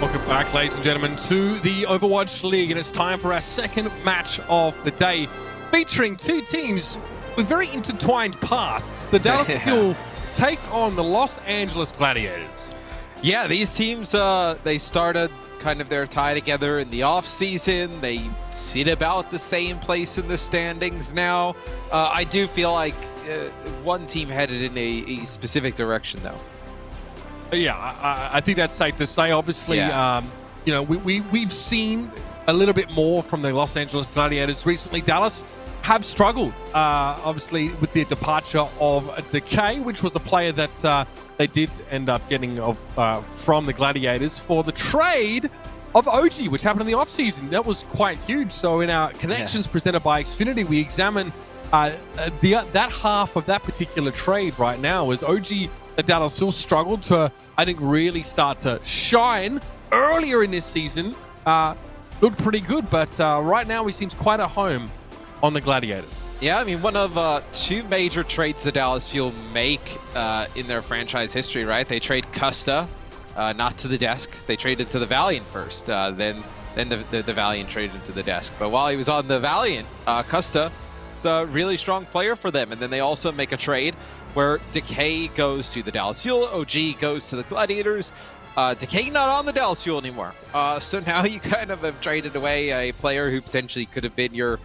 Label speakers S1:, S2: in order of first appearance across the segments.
S1: Welcome back, ladies and gentlemen, to the Overwatch League, and it's time for our second match of the day, featuring two teams with very intertwined pasts. The Dallas Fuel take on the Los Angeles Gladiators.
S2: Yeah, these teams, they started kind of their tie together in the off-season. They sit about the same place in the standings now. I do feel like one team headed in a specific direction, though.
S1: Yeah, I think that's safe to say. Obviously, you know, we've seen a little bit more from the Los Angeles Gladiators recently. Dallas have struggled, obviously, with the departure of Decay, which was a player that they did end up getting from the Gladiators for the trade of OG, which happened in the offseason. That was quite huge. So in our connections presented by Xfinity, we examine that half of that particular trade right now as OG. The Dallas still struggled to, I think, really start to shine earlier in this season. Looked pretty good, but right now he seems quite at home on the Gladiators.
S2: Yeah, I mean, one of two major trades the Dallas Fuel make in their franchise history, right? They trade Custa, not to the desk. They traded to the Valiant first, then the Valiant traded to the desk. But while he was on the Valiant, Custa is a really strong player for them. And then they also make a trade where Decay goes to the Dallas Fuel, OG goes to the Gladiators. Decay not on the Dallas Fuel anymore. So now you kind of have traded away a player who potentially could have been your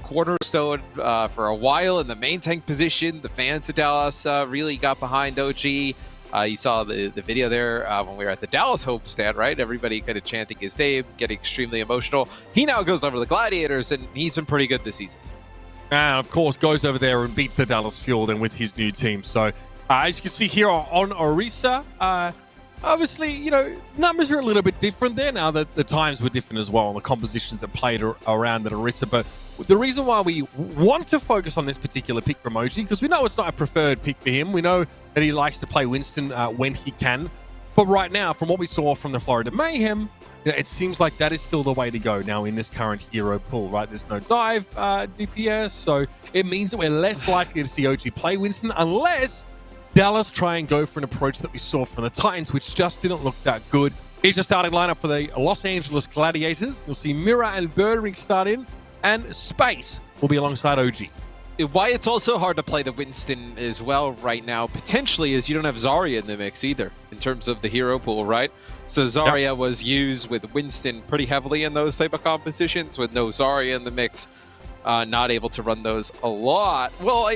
S2: cornerstone for a while in the main tank position. The fans of Dallas really got behind OG. You saw the video there when we were at the Dallas Hope stand, right? Everybody kind of chanting his name, getting extremely emotional. He now goes over to the Gladiators, and he's been pretty good this season.
S1: And of course, goes over there and beats the Dallas Fuel then with his new team. So as you can see here on Orisa, obviously, you know, numbers are a little bit different there now that the times were different as well, and the compositions that played around at Orisa. But the reason why we want to focus on this particular pick from OG, because we know it's not a preferred pick for him. We know that he likes to play Winston when he can. But right now, from what we saw from the Florida Mayhem, you know, it seems like that is still the way to go now in this current hero pool, right? There's no dive DPS, so it means that we're less likely to see OG play Winston unless Dallas try and go for an approach that we saw from the Titans, which just didn't look that good. Here's the starting lineup for the Los Angeles Gladiators. You'll see Mira and Birdring start in, and Space will be alongside OG.
S2: Why it's also hard to play the Winston as well right now, potentially, is you don't have Zarya in the mix either, in terms of the hero pool, right? So Zarya was used with Winston pretty heavily in those type of compositions, with no Zarya in the mix. Not able to run those a lot. Well,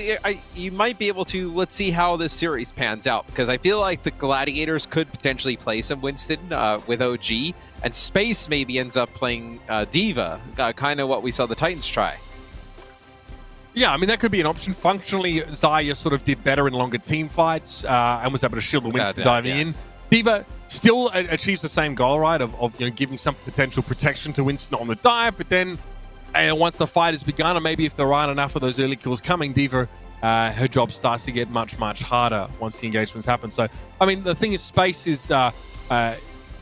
S2: you might be able to. Let's see how this series pans out, because I feel like the Gladiators could potentially play some Winston with OG, and Space maybe ends up playing Diva, kind of what we saw the Titans try.
S1: Yeah, I mean, that could be an option. Functionally, Zarya sort of did better in longer team fights and was able to shield the Winston diving in. Diva still achieves the same goal, right, of you know, giving some potential protection to Winston on the dive, but then once the fight has begun, or maybe if there aren't enough of those early kills coming, Diva, her job starts to get much, much harder once the engagements happen. So, I mean, the thing is, Space is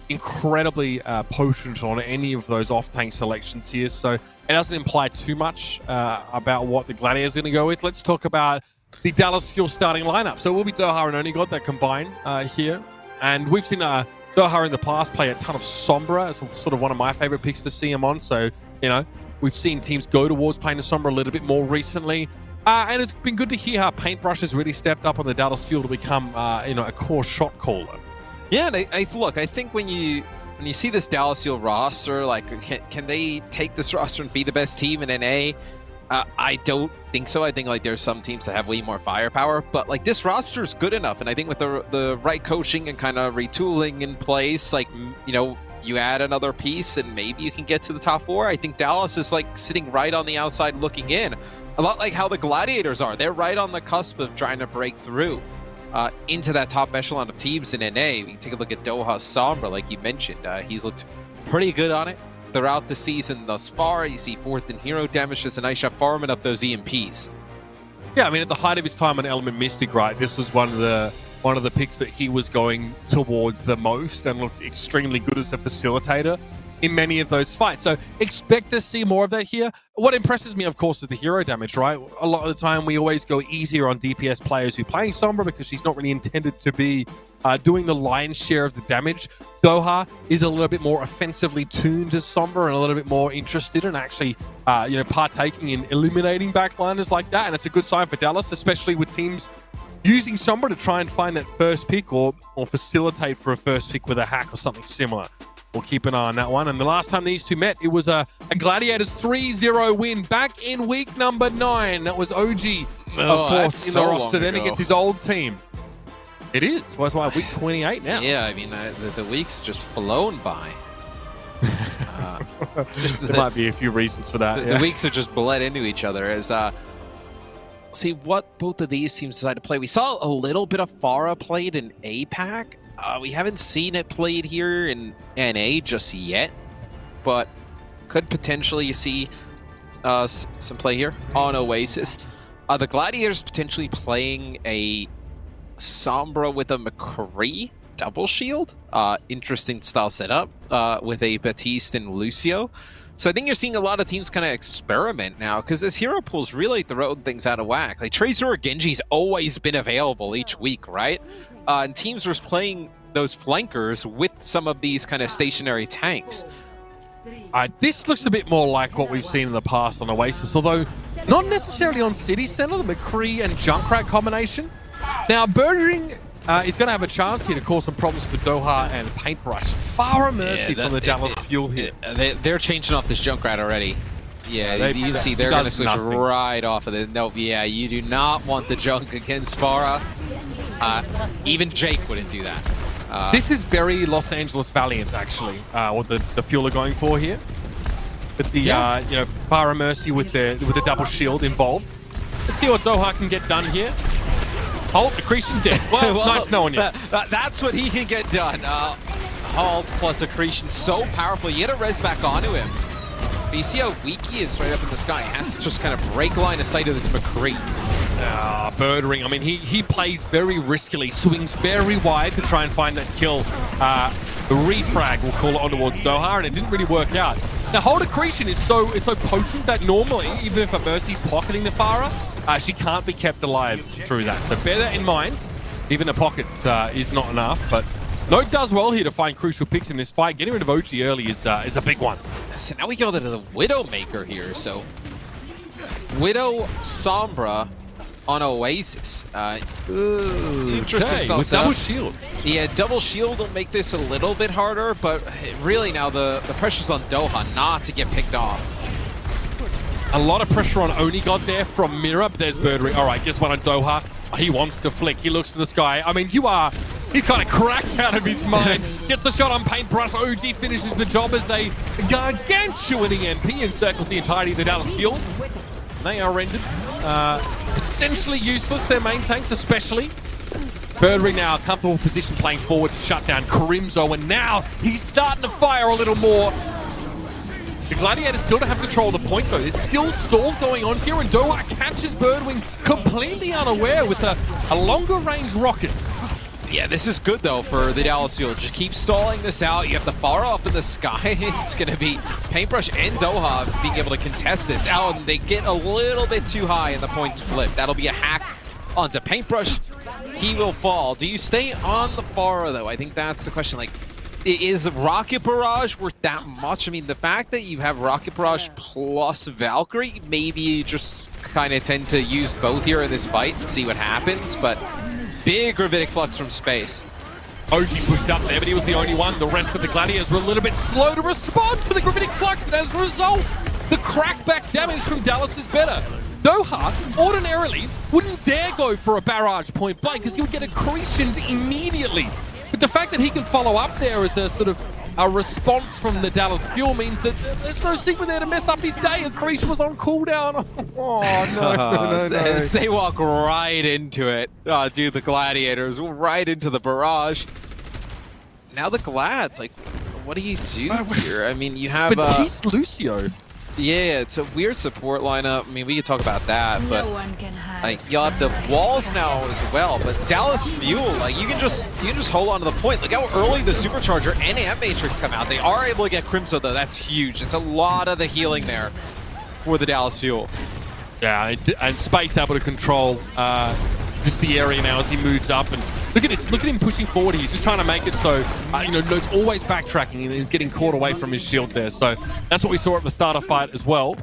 S1: incredibly potent on any of those off-tank selections here. So it doesn't imply too much about what the Gladiators are going to go with. Let's talk about the Dallas Fuel starting lineup. So it will be Doha and Onigod that combine here. And we've seen Doha in the past play a ton of Sombra. It's sort of one of my favorite picks to see him on. So, you know, we've seen teams go towards playing the Sombra a little bit more recently. And it's been good to hear how Paintbrush has really stepped up on the Dallas Fuel to become, you know, a core shot caller.
S2: Yeah, and look, I think when you see this Dallas Fuel roster, like, can they take this roster and be the best team in NA? I don't think so. I think, like, there's some teams that have way more firepower, but, like, this roster is good enough. And I think with the right coaching and kind of retooling in place, like, you know, you add another piece and maybe you can get to the top four. I think Dallas is, like, sitting right on the outside looking in. A lot like how the Gladiators are. They're right on the cusp of trying to break through into that top echelon of teams in NA. We can take a look at Doha Sombra, like you mentioned. He's looked pretty good on it throughout the season thus far. You see 4th in hero damage, just a nice shot farming up those EMPs.
S1: Yeah, I mean, at the height of his time on Element Mystic, right, this was one of the picks that he was going towards the most and looked extremely good as a facilitator in many of those fights. So expect to see more of that here. What impresses me, of course, is the hero damage, right? A lot of the time, we always go easier on DPS players who are playing Sombra because she's not really intended to be doing the lion's share of the damage. Doha is a little bit more offensively tuned as Sombra and a little bit more interested in actually, partaking in eliminating backliners like that. And it's a good sign for Dallas, especially with teams using Sombra to try and find that first pick or facilitate for a first pick with a hack or something similar. We'll keep an eye on that one. And the last time these two met, it was a Gladiators 3-0 win back in week number 9. That was OG, of course, in the roster. Then against his old team. It is. Well, that's why week 28 now.
S2: Yeah, I mean, the weeks just flown by.
S1: There might be a few reasons for that.
S2: The weeks have just bled into each other. As see what both of these teams decide to play. We saw a little bit of Pharah played in APAC. We haven't seen it played here in NA just yet, but could potentially see some play here on Oasis. The Gladiators potentially playing a Sombra with a McCree double shield. Interesting style setup with a Baptiste and Lucio. So I think you're seeing a lot of teams kind of experiment now because this hero pool's really throwing things out of whack. Like Tracer or Genji's always been available each week, right? And teams were playing those flankers with some of these kind of stationary tanks.
S1: This looks a bit more like what we've seen in the past on Oasis, although not necessarily on City Center, the McCree and Junkrat combination. Now, Birdring is going to have a chance here to cause some problems for Doha and Paintbrush. Far a mercy from the Dallas Fuel here.
S2: They're changing off this Junkrat already. Yeah, you can see they're going to switch right off of it. No, yeah, you do not want the junk against Pharah. Even Jake wouldn't do that.
S1: This is very Los Angeles Valiant, actually, what the Fuel are going for here. With the Pharah Mercy with the double shield involved. Let's see what Doha can get done here. Halt, accretion dead. Well, nice knowing you.
S2: That's what he can get done. Halt plus accretion, so powerful. You get a res back onto him. But you see how weak he is right up in the sky. He has to just kind of break line of sight of this McCree.
S1: Birdring, I mean, he plays very riskily, swings very wide to try and find that kill. The refrag, we'll call it, on towards Doha, and it didn't really work out. Now, hold accretion is so potent that normally, even if a Mercy's pocketing the Pharah, she can't be kept alive through that. So bear that in mind. Even a pocket is not enough, but Note does well here to find crucial picks in this fight. Getting rid of OG early is a big one.
S2: So now we go to the Widowmaker here. So Widow Sombra on Oasis. Interesting.
S1: Okay, with double shield.
S2: Yeah, double shield will make this a little bit harder, but really now the pressure's on Doha not to get picked off.
S1: A lot of pressure on Oni got there from Mira, but there's Birdring. All right, guess what on Doha? He wants to flick. He looks to the sky. I mean, he's kind of cracked out of his mind. Gets the shot on Paintbrush. OG finishes the job as a gargantuan EMP encircles the entirety of the Dallas Fuel. They are rendered essentially useless, their main tanks especially. Birdring now, a comfortable position playing forward to shut down Crimzo, and now he's starting to fire a little more. The Gladiators still don't have control of the point though. There's still stall going on here, and Doha catches Birdwing completely unaware with a longer range rocket.
S2: Yeah, this is good though for the Dallas Fuel. Just keep stalling this out. You have the far up in the sky. It's going to be Paintbrush and Doha being able to contest this out, and they get a little bit too high and the points flip. That'll be a hack onto Paintbrush. He will fall. Do you stay on the Pharah though? I think that's the question. Like, is Rocket Barrage worth that much? I mean, the fact that you have Rocket Barrage plus Valkyrie, maybe you just kind of tend to use both here in this fight and see what happens, but big Gravitic Flux from space.
S1: OG pushed up there, but he was the only one. The rest of the Gladiators were a little bit slow to respond to the Gravitic Flux, and as a result, the crackback damage from Dallas is better. Doha ordinarily wouldn't dare go for a barrage point blank because he would get accretioned immediately. But the fact that he can follow up there as a sort of a response from the Dallas Fuel means that there's no secret there to mess up his day. Accretion was on cooldown. Oh, no.
S2: They walk right into it. Dude, the Gladiators right into the barrage. Now the Glads, like, what do you do here? I mean, you have
S1: Baptiste Lucio.
S2: Yeah, it's a weird support lineup. I mean, we could talk about that, but
S3: no one can hide.
S2: like, you'll have the walls now as well. But Dallas Fuel, like, you can just you can just hold on to the point. Look how early the Supercharger and Amp Matrix come out. They are able to get Crimso, though. That's huge. It's a lot of the healing there for the Dallas Fuel.
S1: Yeah, and Space able to control just the area now as he moves up. And look at this. Look at him pushing forward. He's just trying to make it so, you know, Note's always backtracking and he's getting caught away from his shield there. So that's what we saw at the start of fight as well.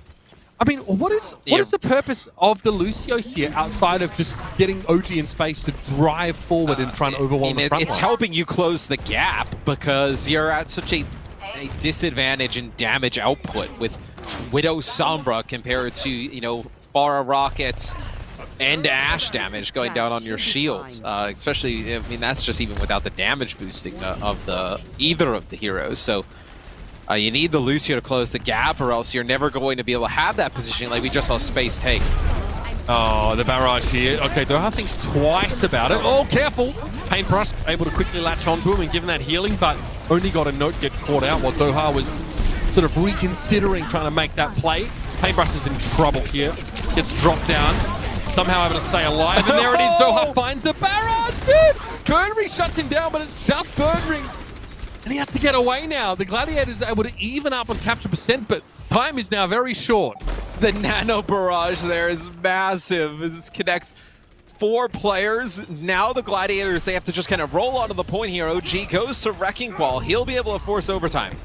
S1: I mean, what is the purpose of the Lucio here outside of just getting OG in Space to drive forward and try and overwhelm the front
S2: It's
S1: line?
S2: helping you close the gap because you're at such a disadvantage in damage output with Widow Sombra compared to, you know, Pharah Rockets and Ash damage going down on your shields. Especially, I mean, that's just even without the damage boosting of either of the heroes. So you need the Lucio to close the gap, or else you're never going to be able to have that position like we just saw Space take.
S1: Oh, the barrage here. Okay, Doha thinks twice about it. Oh, careful! Paintbrush able to quickly latch onto him and give him that healing, but only got a Note get caught out while Doha was sort of reconsidering trying to make that play. Paintbrush is in trouble here. Gets dropped down. Somehow able to stay alive, and there it is. Doha finds the barrage, dude! Birdring shuts him down, but it's just Birdring. And he has to get away now. The Gladiators are able to even up on capture percent, but time is now very short.
S2: The nano barrage there is massive as it connects 4 players. Now the Gladiators, they have to just kind of roll onto the point here. OG goes to Wrecking Ball. He'll be able to force overtime.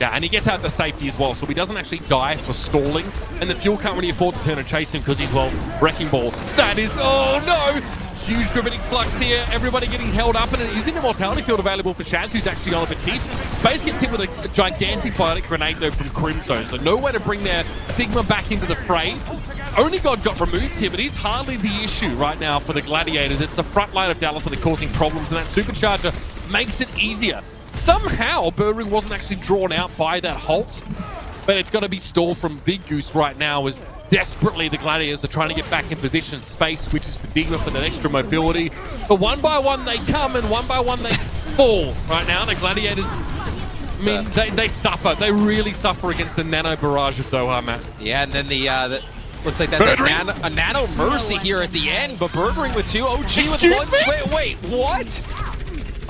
S1: Yeah, and he gets out the safety as well, so he doesn't actually die for stalling. And the Fuel can't really afford to turn and chase him because he's, well, Wrecking Ball. That is, oh no! Huge gravitic flux here, everybody getting held up, and it is an immortality field available for Shaz, who's actually on a Batiste. Space gets hit with a gigantic biotic grenade though from Crimso, so nowhere to bring their Sigma back into the fray. Only God got removed here, but he's hardly the issue right now for the Gladiators. It's the front line of Dallas that are causing problems, and that Supercharger makes it easier. Somehow, Birdring wasn't actually drawn out by that halt, but it's got to be stalled from Big Goose right now as desperately the Gladiators are trying to get back in position. Space switches to Digma for that extra mobility. But one by one they come and one by one they fall. Right now, the Gladiators, I mean, they suffer. They really suffer against the nano barrage of Doha, Matt.
S2: Yeah, and then the looks like that's a nano mercy here at the end, but Birdring with 2, OG with 1. Wait, what?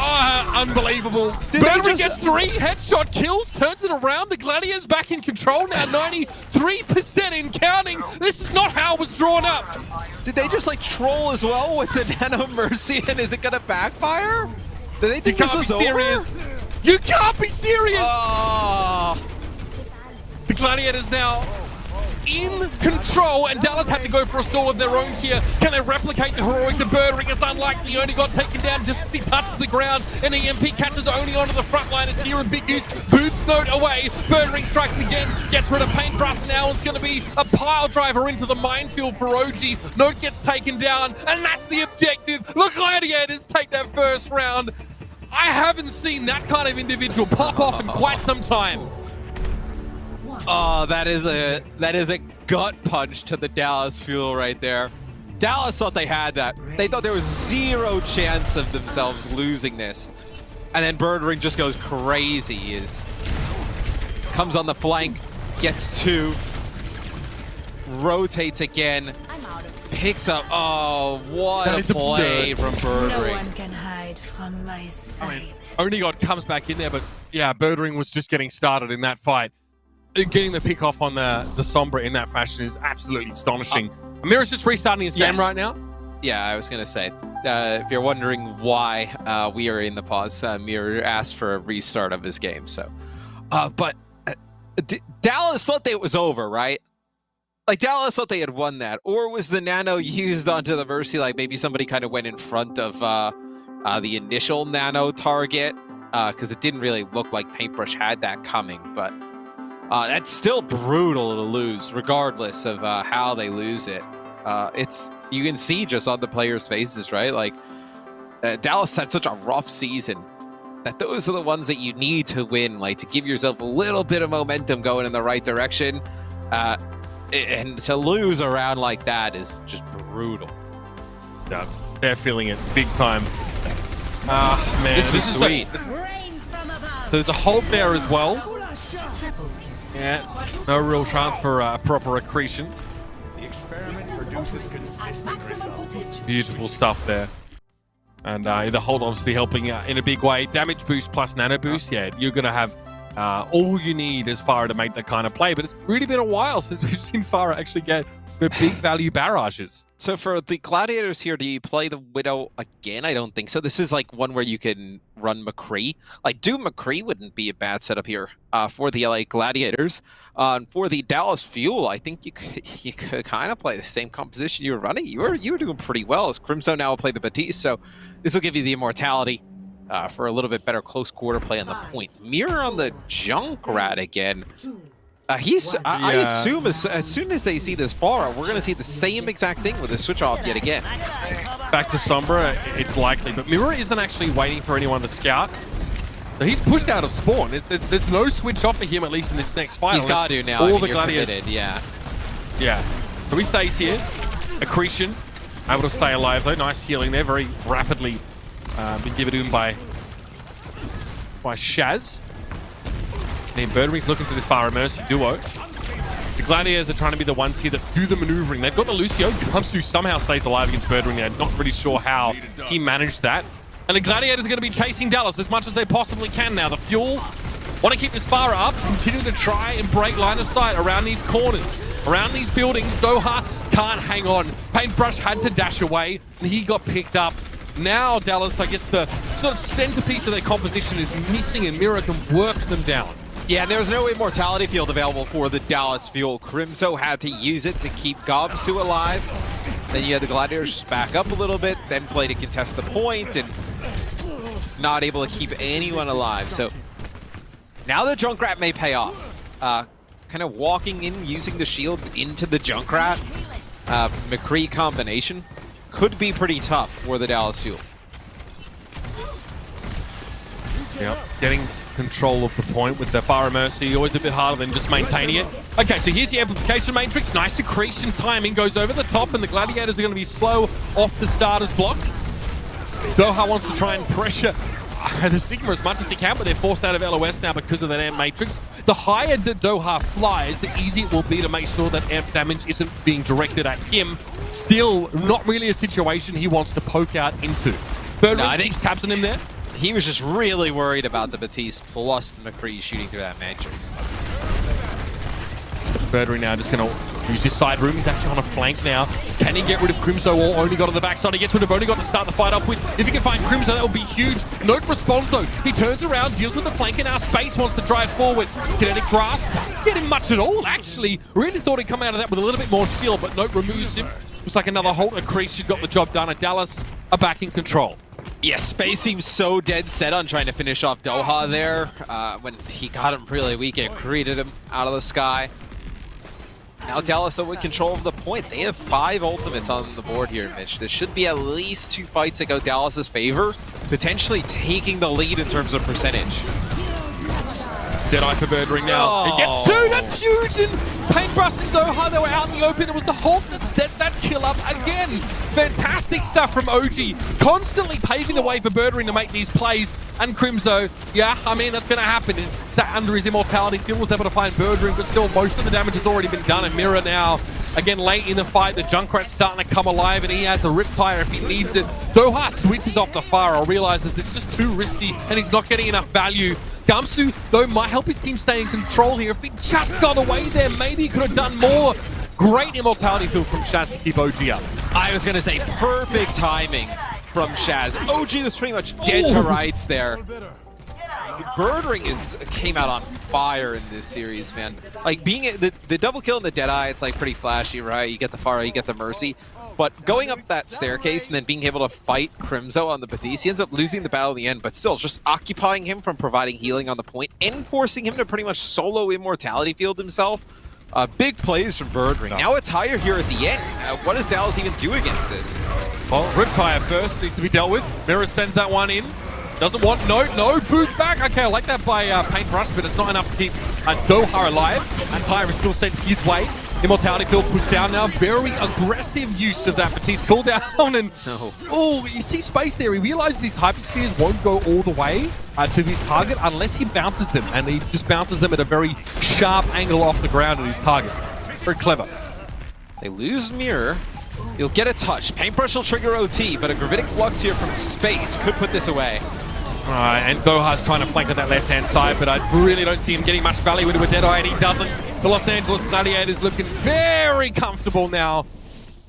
S1: Unbelievable. Birdring gets 3 headshot kills, turns it around. The Gladiators back in control now, 93% in counting. This is not how it was drawn up.
S2: Did they just like troll as well with the nano mercy, and is it gonna backfire? Did they think this was
S1: serious? You can't be serious. The Gladiators now in control, and Dallas had to go for a stall of their own here. Can they replicate the heroics of Birdring? It's unlikely. Only got taken down just as he touches the ground, and the EMP catches only onto the front line. It's here, and Big Goose boots Note away. Birdring strikes again, gets rid of Paintbrush. Now it's going to be a pile driver into the minefield for OG. Note gets taken down, and that's the objective. The Gladiators take that first round. I haven't seen that kind of individual pop off in quite some time.
S2: Oh, that is a gut punch to the Dallas Fuel right there. Dallas thought they had that. They thought there was 0 chance of themselves losing this. And then Birdring just goes crazy. Comes on the flank, gets 2, rotates again, picks up. Oh, what a play from Birdring.
S3: No one can hide from my sight.
S1: I mean, Only God comes back in there, but yeah, Birdring was just getting started in that fight. Getting the pick off on the Sombra in that fashion is absolutely astonishing. Amir's just restarting his game right now.
S2: Yeah, I was going to say, if you're wondering why we are in the pause, Amir asked for a restart of his game. So, but Dallas thought it was over, right? Like, Dallas thought they had won that. Or was the nano used onto the Mercy? Like, maybe somebody kind of went in front of the initial nano target, because it didn't really look like Paintbrush had that coming, but that's still brutal to lose, regardless of how they lose it. You can see just on the players' faces, right? Like, Dallas had such a rough season that those are the ones that you need to win, like to give yourself a little bit of momentum going in the right direction. And to lose a round like that is just brutal.
S1: Yeah, they're feeling it big time. Man,
S2: this is sweet.
S1: So there's a hold there as well. Yeah, no real chance for proper accretion.
S4: The experiment produces consistent results.
S1: Beautiful stuff there. And the hold obviously helping in a big way. Damage boost plus nano boost. Yeah, you're going to have all you need as Farah to make that kind of play. But it's really been a while since we've seen Farah actually get the big value barrages.
S2: So for the Gladiators here, do you play the Widow again? I don't think so. This is like one where you can run McCree. Like Doom McCree wouldn't be a bad setup here for the LA Gladiators. For the Dallas Fuel, I think you could kind of play the same composition you were running. You were doing pretty well as Crimson now will play the Batiste. So this will give you the immortality for a little bit better close quarter play on the point. Mirror on the Junkrat again. I assume as soon as they see this Farah, we're going to see the same exact thing with a switch off yet again.
S1: Back to Sombra, it's likely. But Mirror isn't actually waiting for anyone to scout. So he's pushed out of spawn. There's no switch off for him, at least in this next fight.
S2: He's got to now.
S1: All the Gladiators.
S2: Yeah.
S1: Yeah. So he stays here. Accretion, able to stay alive though. Nice healing there. Very rapidly been given to him by Shaz. And Birdring's looking for this Farah Mercy duo. The Gladiators are trying to be the ones here that do the maneuvering. They've got the Lucio. Gamsu somehow stays alive against Birdring there. Not really sure how he managed that. And the Gladiators are going to be chasing Dallas as much as they possibly can now. The Fuel want to keep this Farah up, continue to try and break line of sight around these corners, around these buildings. Doha can't hang on. Paintbrush had to dash away, and he got picked up. Now Dallas, I guess the sort of centerpiece of their composition is missing, and Mirror can work them down.
S2: Yeah, there was no immortality field available for the Dallas Fuel. Crimzo had to use it to keep Gobsu alive. Then you had the Gladiators just back up a little bit, then play to contest the point, and not able to keep anyone alive. So now the Junkrat may pay off. Kind of walking in, using the shields into the Junkrat. McCree combination could be pretty tough for the Dallas Fuel.
S1: Yep, getting control of the point with the Farah Mercy, always a bit harder than just maintaining it. Okay, so here's the amplification matrix. Nice accretion timing, goes over the top, and the Gladiators are going to be slow off the starter's block. Doha wants to try and pressure the Sigma as much as he can, but they're forced out of LOS now because of that amp matrix. The higher that Doha flies, the easier it will be to make sure that amp damage isn't being directed at him. Still, not really a situation he wants to poke out into. Birdring, I think taps on him there.
S2: He was just really worried about the Batiste plus the McCree shooting through that matrix.
S1: Birdring now just going to use his side room. He's actually on a flank now. Can he get rid of Crimzo or only got on the backside? He gets rid of only got to start the fight up with. If he can find Crimzo, that would be huge. Note responds though. He turns around, deals with the flank, and now Space wants to drive forward. Kinetic Grasp doesn't get him much at all, actually. Really thought he'd come out of that with a little bit more shield, but Note removes him. Looks like another Halter crease. She got the job done. And Dallas are back in control.
S2: Yeah, Space seems so dead set on trying to finish off Doha there. When he got him really weak, it greeted him out of the sky. Now Dallas are with control of the point. They have 5 ultimates on the board here, Mitch. This should be at least 2 fights that go Dallas's favor, potentially taking the lead in terms of percentage.
S1: Deadeye for Birdring now. He gets 2, that's huge! And Paintbrush and Doha, they were out in the open. It was the Hulk that set that kill up again. Fantastic stuff from OG. Constantly paving the way for Birdring to make these plays. And Crimzo, yeah, I mean, that's going to happen. It sat under his immortality. Phil was able to find Birdring, but still, most of the damage has already been done. And Mirror now, again, late in the fight, the Junkrat's starting to come alive, and he has a Riptire if he needs it. Doha switches off the Farah, realizes it's just too risky, and he's not getting enough value. Gamsu, though, might help his team stay in control here. If he just got away there, maybe he could have done more. Great immortality field from Shaz to keep OG up.
S2: I was going to say perfect timing from Shaz. OG was pretty much dead to rights there. Birdring came out on fire in this series, man. Like being the double kill in the Deadeye, it's like pretty flashy, right? You get the Farah, you get the Mercy. But going up that staircase and then being able to fight Crimzo on the Batiste, he ends up losing the battle in the end, but still just occupying him from providing healing on the point and forcing him to pretty much solo immortality field himself. Big plays from Birdring. Now a tire here at the end. What does Dallas even do against this?
S1: Well, Riptire first needs to be dealt with. Mirror sends that one in. Doesn't want no boost back. Okay, I like that by Paintbrush, but it's not enough to keep Doha alive. And Tyre is still sent his way. Immortality field pushed down now. Very aggressive use of that Batiste cooldown. And oh, you see Space there. He realizes these hyperspheres won't go all the way to his target unless he bounces them. And he just bounces them at a very sharp angle off the ground at his target. Very clever.
S2: They lose Mirror. You'll get a touch. Paintbrush will trigger OT, but a Gravitic Flux here from space could put this away.
S1: And Doha's trying to flank on that left-hand side, but I really don't see him getting much value into a Deadeye, and he doesn't. The Los Angeles Gladiators looking very comfortable now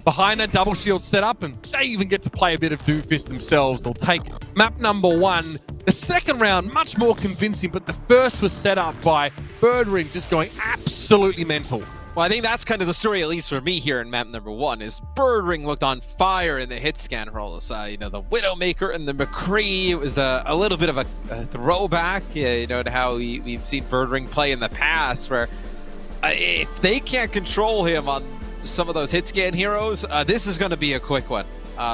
S1: behind a double shield setup, and they even get to play a bit of Doomfist themselves. They'll take map number 1. The second round, much more convincing, but the first was set up by Birdring just going absolutely mental.
S2: Well, I think that's kind of the story, at least for me here in map number 1, is Birdring looked on fire in the hit scan roles. You know, the Widowmaker and the McCree, it was a little bit of a throwback, you know, to how we've seen Birdring play in the past, where if they can't control him on some of those hit scan heroes, this is going to be a quick one.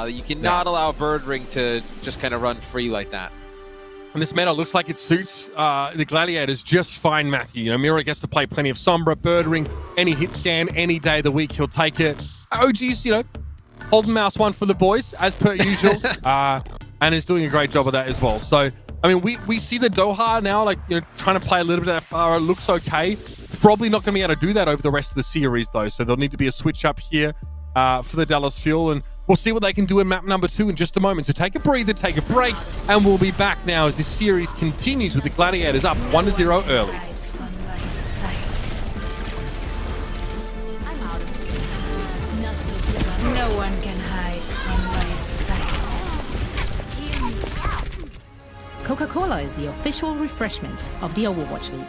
S2: You cannot allow Birdring to just kind of run free like that.
S1: And this meta looks like it suits the Gladiators just fine, Matthew. You know, Mira gets to play plenty of Sombra, Birdring, any hit scan, any day of the week, he'll take it. OG's, you know, holding mouse one for the boys, as per usual, and is doing a great job of that as well. So, I mean, we see the Doha now, like, you know, trying to play a little bit of that far. It looks okay. Probably not going to be able to do that over the rest of the series, though. So there'll need to be a switch up here for the Dallas Fuel, and we'll see what they can do in map number 2 in just a moment. So take a breather, take a break, and we'll be back now as this series continues with the Gladiators up 1-0 early.
S3: No one can hide from my sight.
S4: Coca-Cola is the official refreshment of the Overwatch League.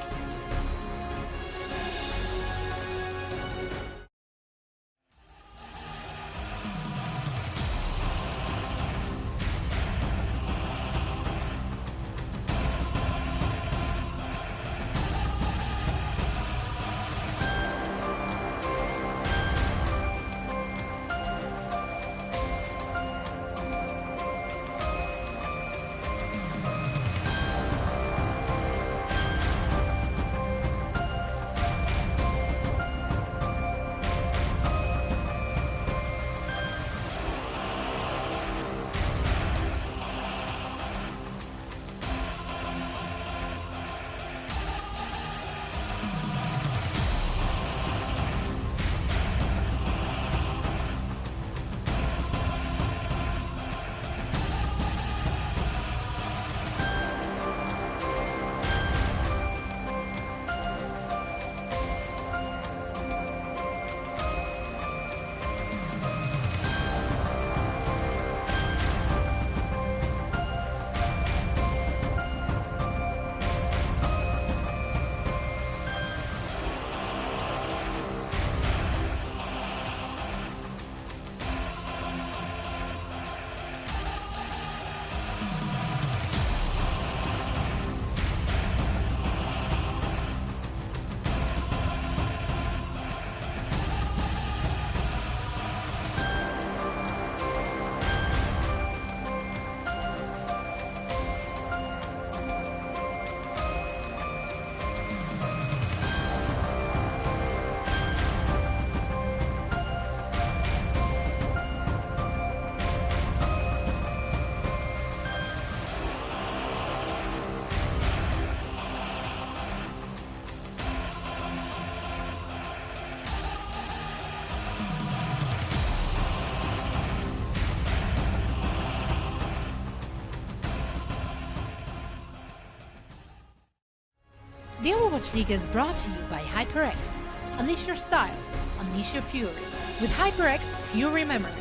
S4: The Overwatch League is brought to you by HyperX. Unleash your style, unleash your fury with HyperX Fury Memory.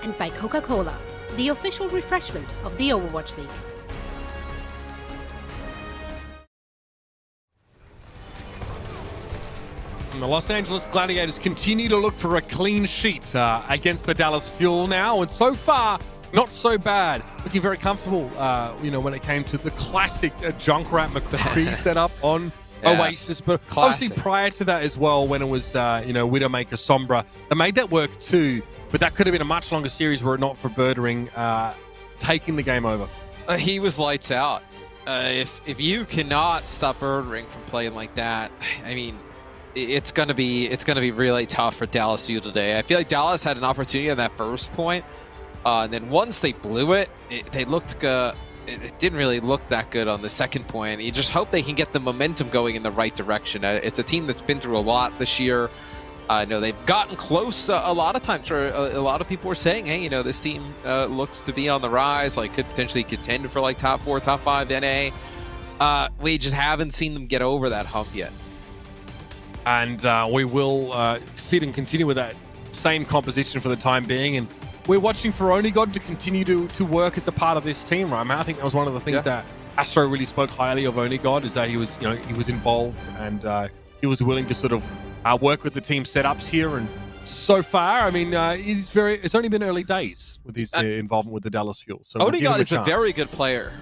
S4: And by Coca-Cola, the official refreshment of the Overwatch League.
S1: And the Los Angeles Gladiators continue to look for a clean sheet against the Dallas Fuel now, and so far, not so bad. Looking very comfortable, you know, when it came to the classic Junkrat McCree setup on Oasis. But obviously prior to that as well, when it was, you know, Widowmaker Sombra, they made that work too. But that could have been a much longer series were it not for Birdring taking the game over.
S2: He was lights out. If you cannot stop Birdring from playing like that, I mean, it's gonna be really tough for Dallas Fuel today. I feel like Dallas had an opportunity on that first point. And then once they blew it, they looked good. It didn't really look that good on the second point. You just hope they can get the momentum going in the right direction. It's a team that's been through a lot this year. No, they've gotten close a lot of times. Where a lot of people were saying, hey, you know, this team looks to be on the rise, like could potentially contend for like top 4, top 5 NA. We just haven't seen them get over that hump yet.
S1: And we will sit and continue with that same composition for the time being. And we're watching for Onigod to continue to work as a part of this team, right? I mean, I think that was one of the things that Astro really spoke highly of Onigod, is that he was, you know, he was involved and he was willing to sort of work with the team setups here. And so far, I mean, it's only been early days with his involvement with the Dallas Fuel. So
S2: Onigod is a very good player.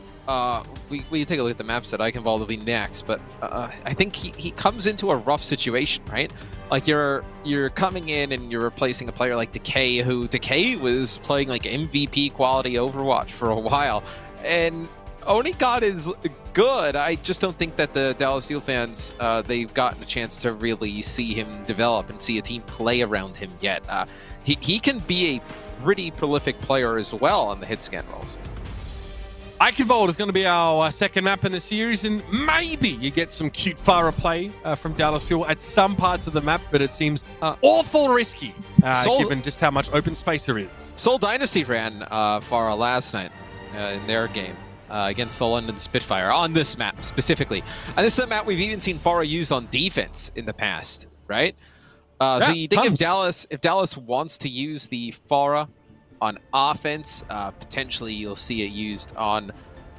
S2: We take a look at the map set. Icon will be next, but I think he comes into a rough situation, right? Like you're coming in and you're replacing a player like Decay, who Decay was playing like MVP quality Overwatch for a while, and Onigod is good. I just don't think that the Dallas Fuel fans they've gotten a chance to really see him develop and see a team play around him yet. He can be a pretty prolific player as well on the hit scan rolls.
S1: Eichenwald is going to be our second map in the series, and maybe you get some cute Pharah play from Dallas Fuel at some parts of the map, but it seems awful risky given just how much open space there is.
S2: Seoul Dynasty ran Pharah last night in their game against the London Spitfire on this map specifically. And this is a map we've even seen Pharah used on defense in the past, right? So you think if Dallas wants to use the Pharah on offense, potentially you'll see it used on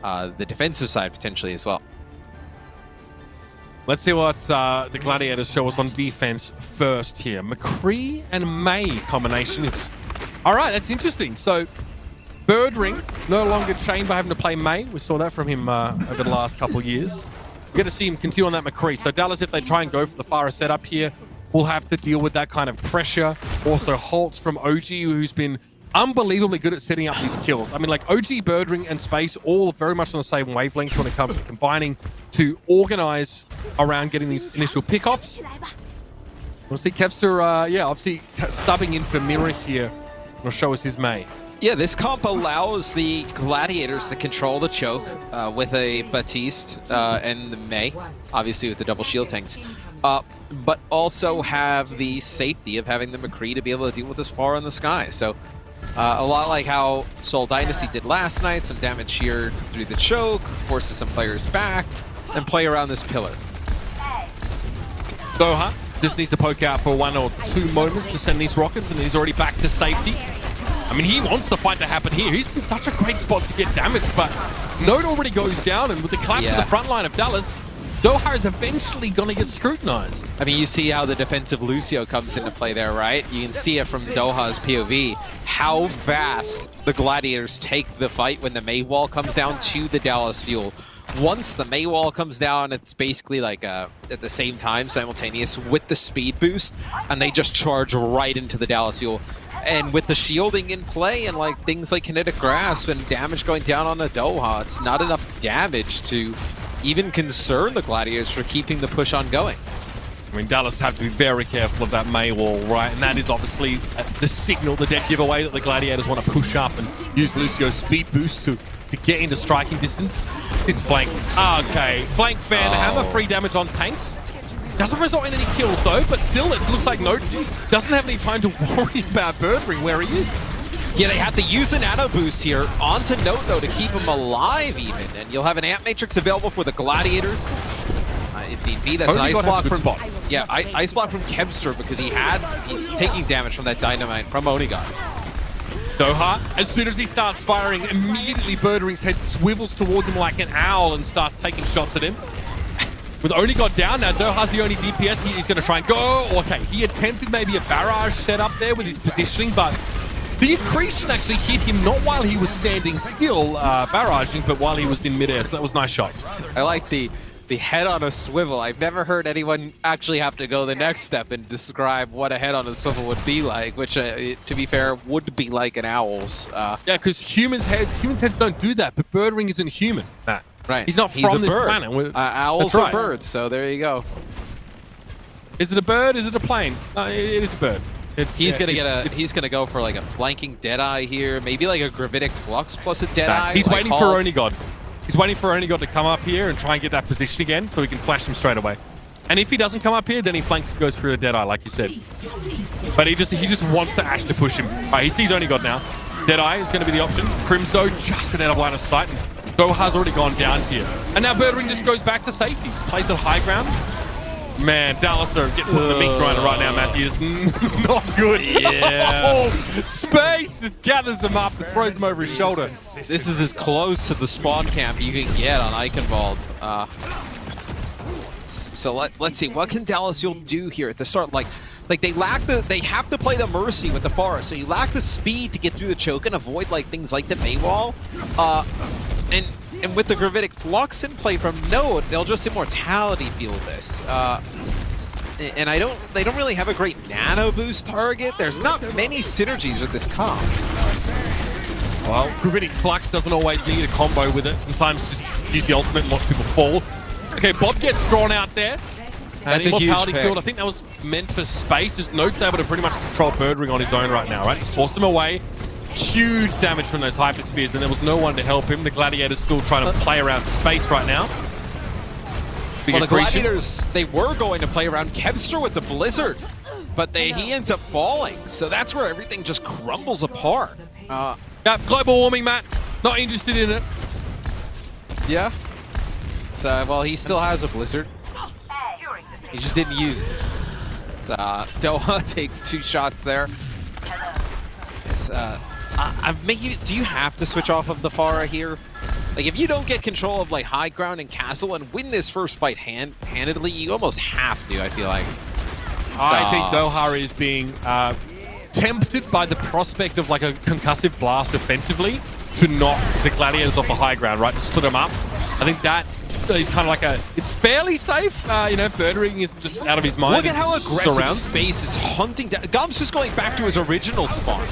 S2: the defensive side potentially as well.
S1: Let's see what the Gladiators show us on defense first here. McCree and May combination is... All right, that's interesting. So Birdring no longer chained by having to play May. We saw that from him over the last couple of years. We're going to see him continue on that McCree. So Dallas, if they try and go for the Pharah setup here, will have to deal with that kind of pressure. Also Holtz from OG, who's been unbelievably good at setting up these kills. I mean, like OG, Birdring, and Space all very much on the same wavelength when it comes to combining to organize around getting these initial pickoffs. We'll see Kevster, obviously subbing in for Mirror here. Will show us his May.
S2: Yeah, this comp allows the Gladiators to control the choke with a Baptiste and the May, obviously with the double shield tanks, but also have the safety of having the McCree to be able to deal with this far in the sky. So a lot like how Seoul Dynasty did last night, some damage here through the choke, forces some players back, and play around this pillar.
S1: Doha just needs to poke out for 1 or 2 moments to send these rockets, and he's already back to safety. I mean, he wants the fight to happen here. He's in such a great spot to get damaged, but Node already goes down, and with the collapse of the front line of Dallas, Doha is eventually going to get scrutinized.
S2: I mean, you see how the defensive Lucio comes into play there, right? You can see it from Doha's POV, how fast the Gladiators take the fight when the May wall comes down to the Dallas Fuel. Once the May wall comes down, it's basically like at the same time, simultaneous with the speed boost, and they just charge right into the Dallas Fuel. And with the shielding in play and like things like kinetic grasp and damage going down on the Doha, it's not enough damage to even concern the Gladiators for keeping the push on going.
S1: I mean, Dallas have to be very careful of that May wall, right? And that is obviously the signal, the dead giveaway that the Gladiators want to push up and use Lucio's speed boost to get into striking distance. This flank. Okay, flank fan, hammer, free damage on tanks. Doesn't result in any kills though, but still it looks like Node doesn't have any time to worry about Birdring where he is.
S2: Yeah, they have to use a nano boost here onto Note though to keep him alive even, and you'll have an Amp Matrix available for the Gladiators. If need be, that's an ice block from ice block from Kevster because he's taking damage from that dynamite from Onigod.
S1: Doha, as soon as he starts firing, immediately Birdring's head swivels towards him like an owl and starts taking shots at him. With Onigod down, now Doha's the only DPS he's going to try and go. Okay, he attempted maybe a barrage setup there with his positioning, but the accretion actually hit him not while he was standing still barraging, but while he was in midair, so that was a nice shot.
S2: I like the head on a swivel. I've never heard anyone actually have to go the next step and describe what a head on a swivel would be like, which, to be fair, would be like an owl's.
S1: Yeah, because humans' heads don't do that, but Birdring isn't human, Matt.
S2: Right.
S1: He's not from this planet.
S2: Owls are birds, so there you go.
S1: Is it a bird? Is it a plane? No, it is a bird.
S2: He's gonna go for like a flanking Deadeye here, maybe like a Gravitic Flux plus a Deadeye.
S1: He's waiting for Onigod. He's waiting for Onigod to come up here and try and get that position again so he can flash him straight away. And if he doesn't come up here, then he flanks, goes through a Deadeye, like you said. But he just wants the Ashe to push him. All right, he sees only God now. Deadeye is going to be the option. Crimzo just been out of line of sight. And Doha's already gone down here. And now Birdwing just goes back to safeties. Plays the high ground. Man, Dallas are getting the meat grinder right now, Matthew. It's not good.
S2: Yeah.
S1: Space just gathers him up and throws him over his shoulder.
S2: This is as close to the spawn camp you can get on Eichenwald. So let's see, what can Dallas Fuel do here at the start? Like they have to play the Mercy with the Pharah, so you lack the speed to get through the choke and avoid like things like the Maywall. And with the Gravitic Flux in play from Node, they'll just Immortality field this. And they don't really have a great nano boost target. There's not many synergies with this comp.
S1: Well, Gravitic Flux doesn't always need a combo with it. Sometimes just use the ultimate and watch people fall. Okay, Bob gets drawn out there.
S2: That's a huge
S1: Immortality
S2: pick.
S1: field, I think that was meant for Space. As Node's able to pretty much control Birdwing on his own right now, right? Just force him away. Huge damage from those Hyperspheres, and there was no one to help him. The Gladiators still trying to play around Space right now.
S2: Well, the Gladiators, they were going to play around Kevster with the Blizzard, but he ends up falling. So that's where everything just crumbles apart.
S1: Yeah, global warming, Matt. Not interested in it.
S2: Yeah. So, well, he still has a Blizzard. He just didn't use it. So, Doha takes 2 shots there. It's, do you have to switch off of the Pharah here? Like, if you don't get control of like high ground and castle and win this first fight handedly, you almost have to, I feel like.
S1: I think Doha is being tempted by the prospect of like a concussive blast offensively to knock the Gladiators off the high ground, right? To split them up. I think that is kind of like it's fairly safe. You know, Birdwing is just out of his mind.
S2: Look at how aggressive Space is hunting down. Gum's just going back to his original spawn.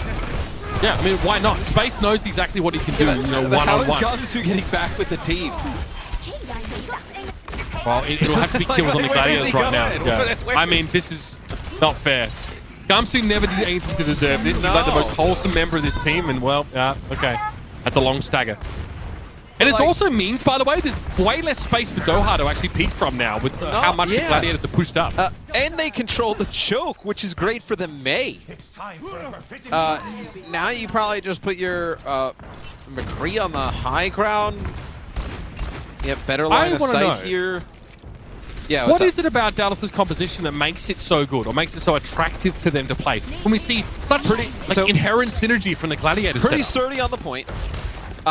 S1: Yeah, I mean, why not? Space knows exactly what he can do, you know, one-on-one.
S2: How is Gumsu getting back with the team?
S1: Well, it'll have to be kills on the Gladiators right now. Yeah. I mean, this is not fair. Gumsu never did anything to deserve this. He's like the most wholesome member of this team, and well, okay. That's a long stagger. And it also means, by the way, there's way less space for Doha to actually peek from now with how much the Gladiators are pushed up.
S2: And they control the choke, which is great for the Mei. Now you probably just put your McCree on the high ground. You have better line of sight here. Yeah,
S1: what is it about Dallas's composition that makes it so good or makes it so attractive to them to play? When we see such inherent synergy from the Gladiators.
S2: Pretty sturdy on the point.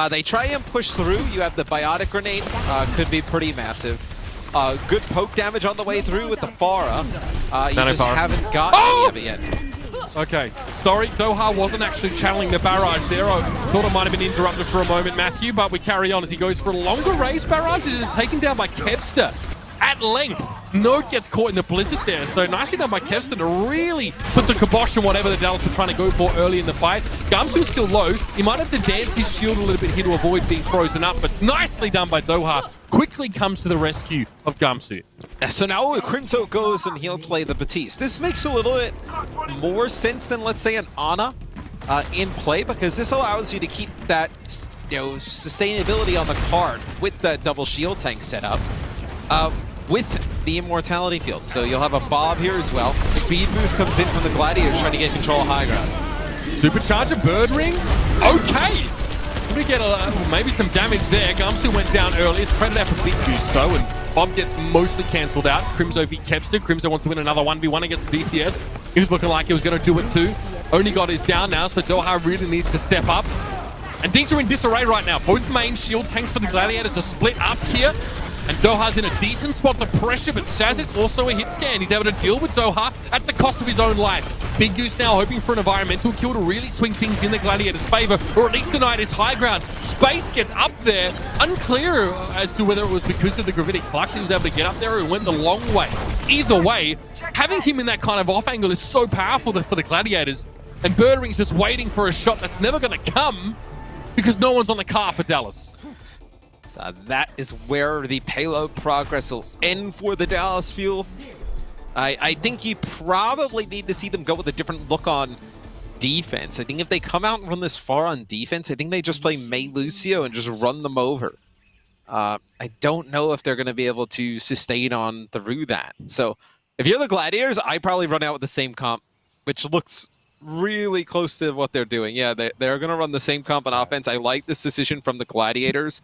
S2: They try and push through. You have the Biotic Grenade. Could be pretty massive. Good poke damage on the way through with the Pharah. You just haven't got any of it yet.
S1: Okay, sorry, Doha wasn't actually channeling the barrage there. I thought it might have been interrupted for a moment, Matthew, but we carry on as he goes for a longer range barrage. It is taken down by Kevster at length. Node gets caught in the Blizzard there, so nicely done by Kevster to really put the kibosh on whatever the Dallas were trying to go for early in the fight. Gumsu is still low. He might have to dance his shield a little bit here to avoid being frozen up, but nicely done by Doha. Quickly comes to the rescue of Gumsu.
S2: So now Crimzo goes and he'll play the Batiste. This makes a little bit more sense than, let's say, an Ana in play, because this allows you to keep that sustainability on the card with that double shield tank set up. With the Immortality field. So you'll have a Bob here as well. Speed boost comes in from the Gladiators trying to get control of high ground.
S1: Supercharger, Birdwing. Okay. We get maybe some damage there. Gumsu went down early. It's traded out for big boost though, and Bob gets mostly cancelled out. Crimzo v Kevster. Crimzo wants to win another 1v1 against the DPS. He was looking like he was going to do it too. Only got his down now, so Doha really needs to step up. And things are in disarray right now. Both main shield tanks for the Gladiators are split up here. And Doha's in a decent spot to pressure, but Saz is also a hit scan. He's able to deal with Doha at the cost of his own life. Big Goose now hoping for an environmental kill to really swing things in the Gladiators' favor, or at least deny his high ground. Space gets up there. Unclear as to whether it was because of the Gravitic Flux he was able to get up there or went the long way. Either way, having him in that kind of off angle is so powerful for the Gladiators. And Birdwing's just waiting for a shot that's never going to come because no one's on the car for Dallas.
S2: So that is where the payload progress will end for the Dallas Fuel. I think you probably need to see them go with a different look on defense. I think if they come out and run this far on defense, I think they just play Mei Lucio and just run them over. I don't know if they're going to be able to sustain on through that. So if you're the Gladiators, I probably run out with the same comp, which looks really close to what they're doing. Yeah, they're going to run the same comp on offense. I like this decision from the Gladiators.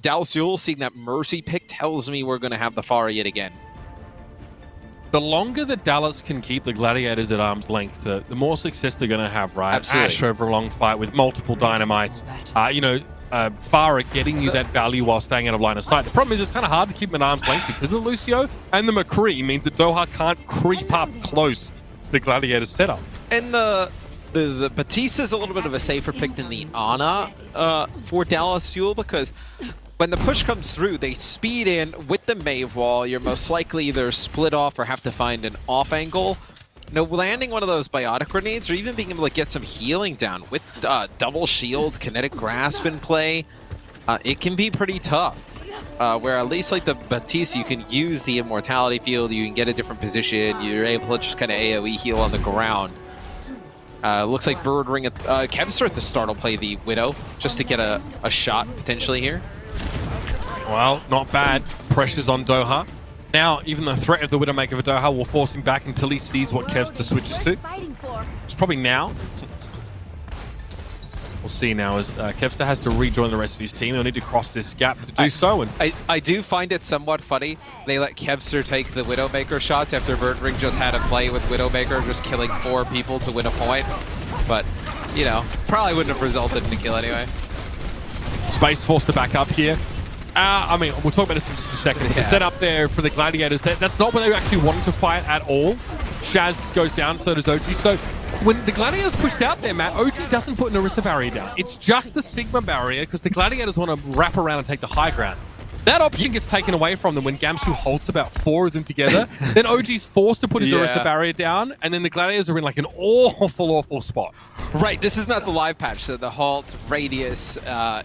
S2: Dallas Fuel, seeing that Mercy pick tells me we're going to have the Pharah yet again.
S1: The longer that Dallas can keep the Gladiators at arm's length, the more success they're going to have, right?
S2: Absolutely.
S1: Ash over a long fight with multiple dynamites. Pharah getting you that value while staying out of line of sight. The problem is it's kind of hard to keep them at arm's length because of the Lucio, and the McCree means that Doha can't creep up close to the Gladiators setup.
S2: And the Batista is a little bit of a safer pick than the Ana for Dallas Fuel, because when the push comes through, they speed in with the Mave Wall. You're most likely either split off or have to find an off angle. Landing one of those biotic grenades or even being able to get some healing down with double shield, kinetic grasp in play, it can be pretty tough. Where at least like the Batista, you can use the immortality field, you can get a different position, you're able to just kind of AoE heal on the ground. Looks like Bird Ring, Kevster at the start will play the Widow just to get a shot potentially here.
S1: Well, not bad. Pressure's on Doha. Now, even the threat of the Widowmaker for Doha will force him back until he sees what Kevster switches to. It's probably now. We'll see now as Kevster has to rejoin the rest of his team. He'll need to cross this gap to do so. And
S2: I do find it somewhat funny. They let Kevster take the Widowmaker shots after Birdring just had a play with Widowmaker, just killing 4 people to win a point. But, you know, probably wouldn't have resulted in a kill anyway.
S1: Space forced to back up here. We'll talk about this in just a second. Yeah. The setup there for the Gladiators, that's not where they actually wanted to fight at all. Shaz goes down, so does OG. So when the Gladiators pushed out there, Matt, OG doesn't put an Orisa barrier down. It's just the Sigma barrier because the Gladiators want to wrap around and take the high ground. That option gets taken away from them when Gamsu halts about 4 of them together. Then OG's forced to put his Orisa barrier down, and then the Gladiators are in like an awful spot.
S2: Right, this is not the live patch, so the halt radius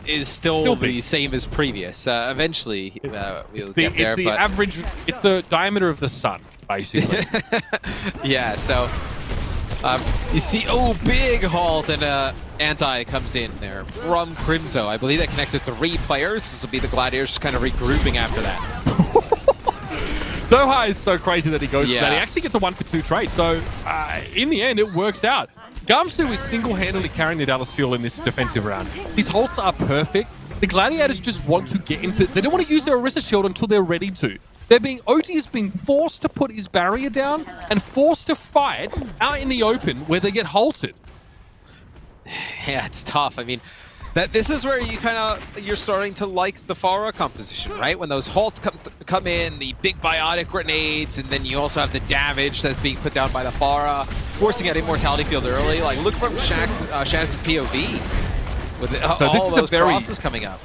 S2: is still the same as previous. Eventually, we'll get there.
S1: It's the diameter of the sun, basically.
S2: Yeah, so you see, big halt, and Anti comes in there from Crimzo. I believe that connects with 3 players. This will be the Gladiators just kind of regrouping after that.
S1: Doha is so crazy that he goes for that. He actually gets a 1-for-2 trade. So in the end, it works out. Gamsu is single-handedly carrying the Dallas Fuel in this defensive round. His halts are perfect. The Gladiators just want to get into... They don't want to use their Orisa shield until they're ready to. OG is being forced to put his barrier down and forced to fight out in the open where they get halted.
S2: Yeah, it's tough. I mean, this is where you're starting to like the Pharah composition, right? When those halts come in, the big biotic grenades, and then you also have the damage that's being put down by the Pharah, forcing out immortality field early. Like, look from Shaz's POV with all those crosses coming up.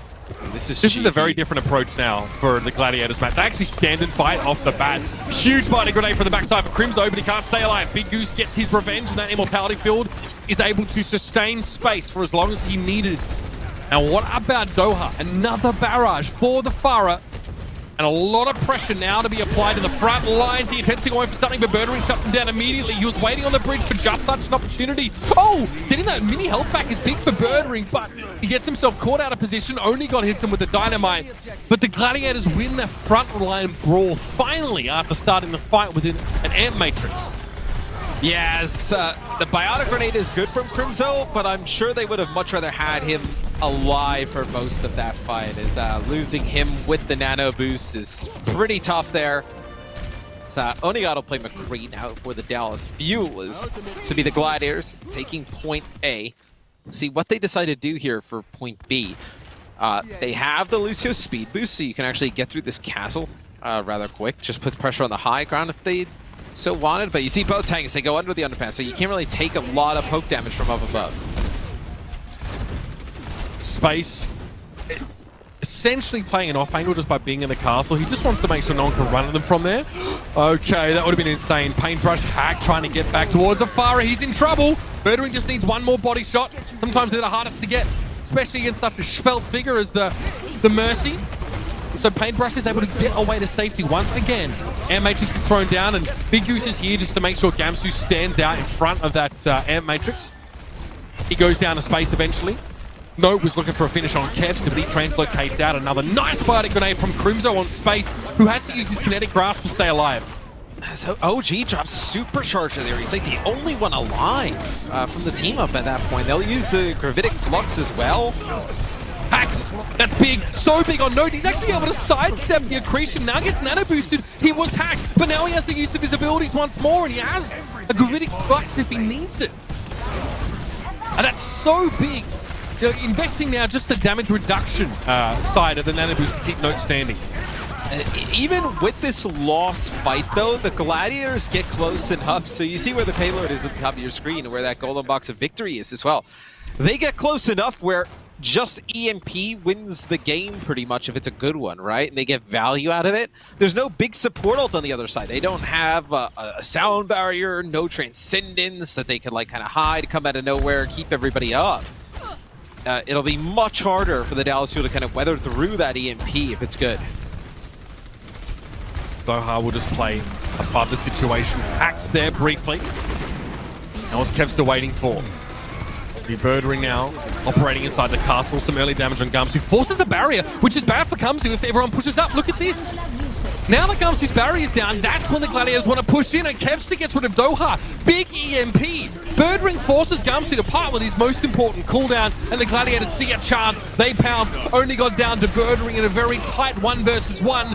S2: This is
S1: a very different approach now for the Gladiators, Matt. They actually stand and fight off the bat. Huge body grenade from the backside for Crimzo, but he can't stay alive. Big Goose gets his revenge, and that immortality field is able to sustain space for as long as he needed. Now, what about Doha? Another barrage for the Pharah. And a lot of pressure now to be applied in the front lines. He attempts to go in for something, but Birdring shuts him down immediately. He was waiting on the bridge for just such an opportunity. Getting that mini health back is big for Birdring, but he gets himself caught out of position. Only got hits him with the dynamite. But the Gladiators win their front line brawl finally after starting the fight within an amp matrix.
S2: Yes, the biotic grenade is good from Crimzo, but I'm sure they would have much rather had him alive for most of that fight, as losing him with the nano boost is pretty tough there. So Onigato will play McCree now for the Dallas Fuelers to be the Gladiators taking point A. See what they decide to do here for point B. They have the Lucio speed boost, so you can actually get through this castle rather quick. Just puts pressure on the high ground if they so wanted, but you see both tanks, they go under the underpass, so you can't really take a lot of poke damage from up above.
S1: Space essentially playing an off angle just by being in the castle. He just wants to make sure no one can run at them from there. Okay, that would have been insane. Paintbrush hack trying to get back towards the Pharah. He's in trouble. Birdring just needs one more body shot. Sometimes they're the hardest to get, especially against such a svelte figure as the Mercy. So Paintbrush is able to get away to safety once again. Amp Matrix is thrown down, and Big Goose is here just to make sure Gamsu stands out in front of that Amp Matrix. He goes down to space eventually. Note was looking for a finish on Kevs, but he translocates out. Another nice biotic grenade from Crimzo on space, who has to use his kinetic grasp to stay alive.
S2: So OG drops Supercharger there. He's like the only one alive from the team up at that point. They'll use the Gravitic Flux as well.
S1: Hack! That's big, so big on Note. He's actually able to sidestep the accretion. Now gets nano boosted. He was hacked, but now he has the use of his abilities once more, and he has a Gravitic Flux if he needs it. And that's so big. You know, investing now just the damage reduction side of the nano boost to keep Note standing.
S2: Even with this lost fight, though, the Gladiators get close enough. So you see where the payload is at the top of your screen and where that golden box of victory is as well. They get close enough where just EMP wins the game pretty much if it's a good one, right? And they get value out of it. There's no big support ult on the other side. They don't have a sound barrier, no transcendence that they can like kind of hide, come out of nowhere, keep everybody up. It'll be much harder for the Dallas Fuel to kind of weather through that EMP if it's good.
S1: Doha will just play above the situation. Hacked there briefly. Now what's Kevster waiting for? The Birdring now operating inside the castle. Some early damage on Gumshoe. Forces a barrier, which is bad for Gumshoe if everyone pushes up. Look at this. Now that Gumshoe's barrier is down, that's when the Gladiators want to push in, and Kevster gets rid of Doha. Big EMP. Birdring forces Gumshoe to part with his most important cooldown, and the Gladiators see a chance. They pounce. Only got down to Birdring in a very tight 1 versus 1.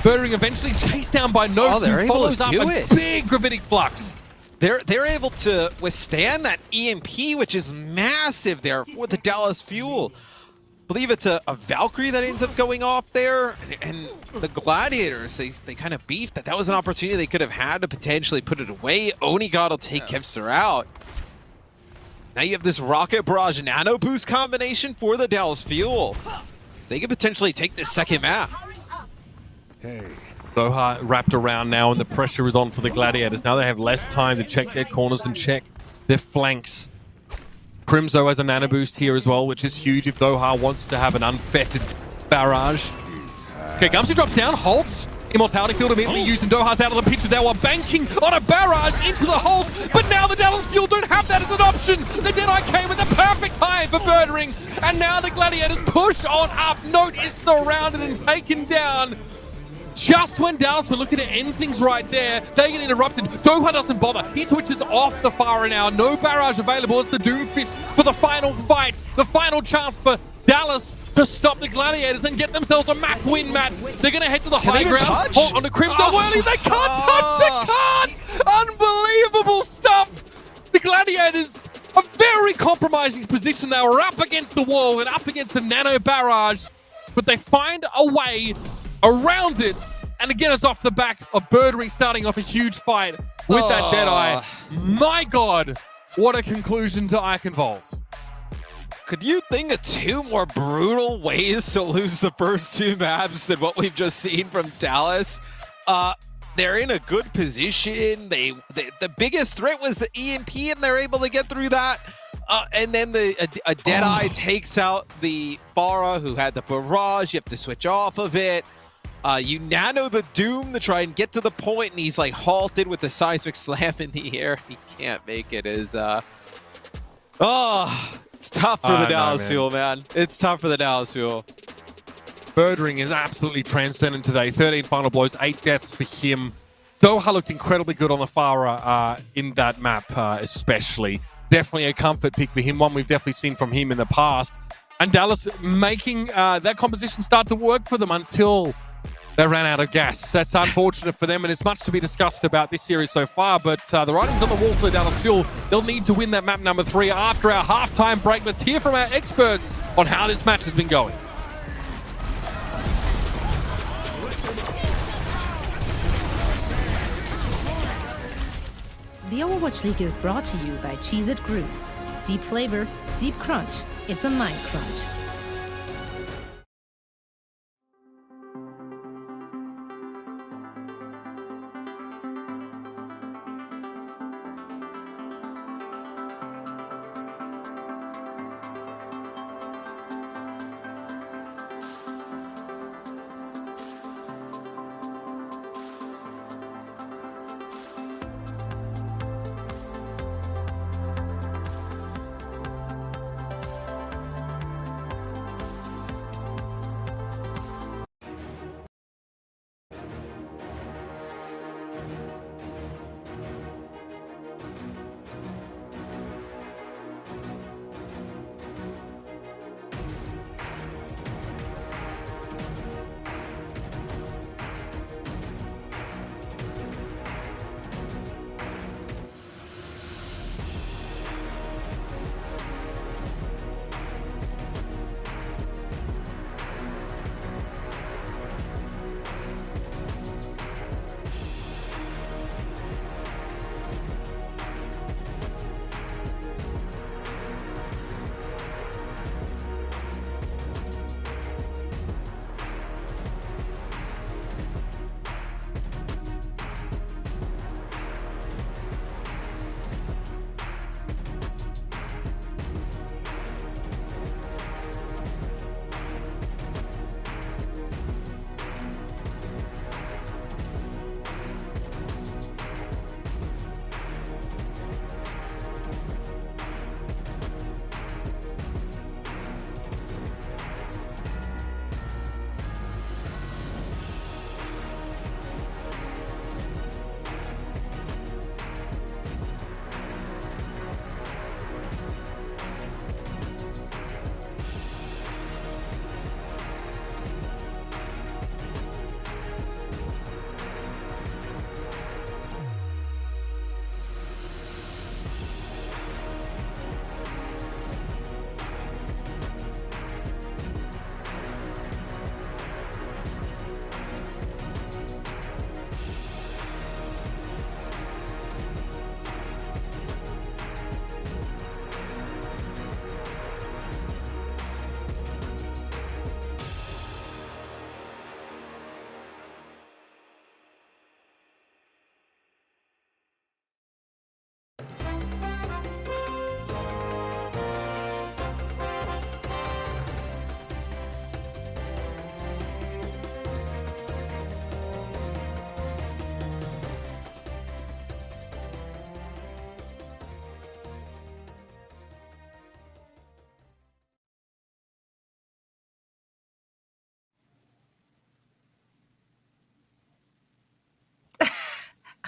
S1: Birdring eventually chased down by Note, who follows up a big Gravitic Flux.
S2: They're able to withstand that EMP, which is massive there with the Dallas Fuel. I believe it's a Valkyrie that ends up going off there, and the Gladiators, they kind of beefed that was an opportunity they could have had to potentially put it away. Onigod will take Kevster out. Now you have this Rocket Barrage Nano Boost combination for the Dallas Fuel. So they could potentially take this second map.
S1: Hey. Doha wrapped around now, and the pressure is on for the Gladiators. Now they have less time to check their corners and check their flanks. Crimzo has a nano boost here as well, which is huge if Doha wants to have an unfettered barrage. Okay, Gumshoe drops down, halts. Immortality field immediately used, and Doha's out of the picture. They were banking on a barrage into the halt, but now the Dallas Fuel don't have that as an option. The Deadeye came with the perfect time for Birdring, and now the Gladiators push on up. Note is surrounded and taken down. Just when Dallas were looking to end things right there, they get interrupted. Doha doesn't bother. He switches off the Pharah now. No barrage available. It's the Doomfist for the final fight. The final chance for Dallas to stop the Gladiators and get themselves a map win, Matt. They're going to head to the high ground. Hold on to Crimson. Whirly. They can't touch. They can't. Unbelievable stuff. The Gladiators, a very compromising position. They were up against the wall and up against the nano barrage, but they find a way around it, and again it's off the back of Birdring starting off a huge fight with that Deadeye. My God, what a conclusion to Eichenwald.
S2: Could you think of 2 more brutal ways to lose the first 2 maps than what we've just seen from Dallas? They're in a good position. The biggest threat was the EMP, and they're able to get through that. And then a Deadeye takes out the Pharah, who had the barrage. You have to switch off of it. You nano the Doom to try and get to the point, and he's like halted with the seismic slam in the air. He can't make it as it's tough for the Dallas Fuel, man. It's tough for the Dallas Fuel.
S1: Birdring is absolutely transcendent today. 13 final blows, 8 deaths for him. Doha looked incredibly good on the Pharah in that map, especially. Definitely a comfort pick for him, one we've definitely seen from him in the past. And Dallas making that composition start to work for them until they ran out of gas. That's unfortunate for them, and it's much to be discussed about this series so far, but the writing's on the wall for the Dallas Fuel. They'll need to win that map number 3 after our halftime break. Let's hear from our experts on how this match has been going.
S4: The Overwatch League is brought to you by Cheez-It Grooves. Deep flavor, deep crunch. It's a mind crunch.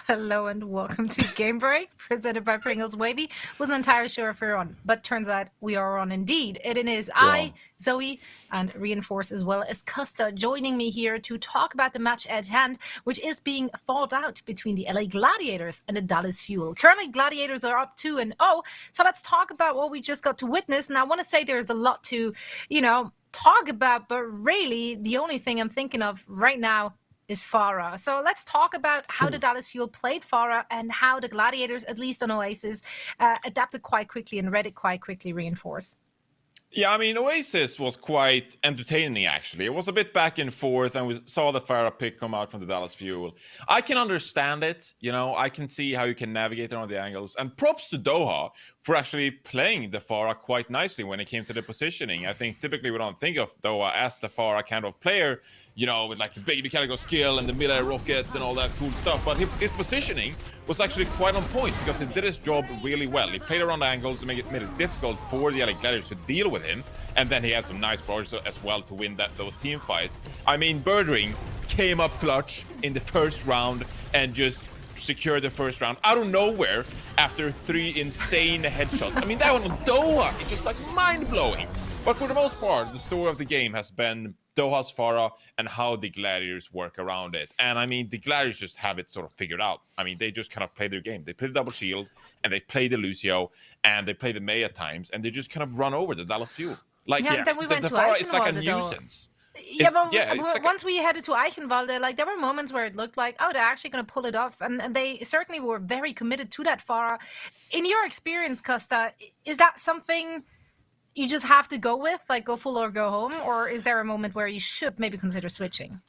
S4: Hello and welcome to Game Break, presented by Pringles Wavy. Wasn't entirely sure if we're on, but turns out we are on indeed. It is I, Zoe, and Reinforce as well as Custa joining me here to talk about the match at hand, which is being fought out between the LA Gladiators and the Dallas Fuel. Currently, Gladiators are up 2-0, so let's talk about what we just got to witness. And I want to say there's a lot to, talk about, but really the only thing I'm thinking of right now is Pharah. So let's talk about how the Dallas Fuel played Pharah and how the Gladiators, at least on Oasis, adapted quite quickly and read it quite quickly, Reinforce.
S5: Yeah, I mean, Oasis was quite entertaining, actually. It was a bit back and forth, and we saw the Pharah pick come out from the Dallas Fuel. I can understand it, I can see how you can navigate around the angles. And props to Doha for actually playing the Pharah quite nicely when it came to the positioning. I think typically we don't think of Doha as the Pharah kind of player, with like the big mechanical skill and the mid-air rockets and all that cool stuff. But his positioning was actually quite on point because he did his job really well. He played around angles and made it difficult for the LA Gladiators to deal with him. And then he had some nice projects as well to win those team fights. I mean, Birdring came up clutch in the first round and just secured the first round out of nowhere after 3 insane headshots. I mean, that one on Doha, it's just like mind-blowing. But for the most part, the story of the game has been Doha's Pharah and how the Gladiators work around it. And I mean, the Gladiators just have it sort of figured out. I mean, they just kind of play their game. They play the double shield, and they play the Lucio, and they play the Mei at times, and they just kind of run over the Dallas Fuel. Like,
S4: then we went
S5: the
S4: to
S5: Pharah, it's like a
S4: Eichenwalde, though.
S5: nuisance.
S4: Once we headed to Eichenwalde, like there were moments where it looked like, they're actually going to pull it off, and they certainly were very committed to that Pharah. In your experience, Costa, is that something you just have to go with, like go full or go home, or is there a moment where you should maybe consider switching?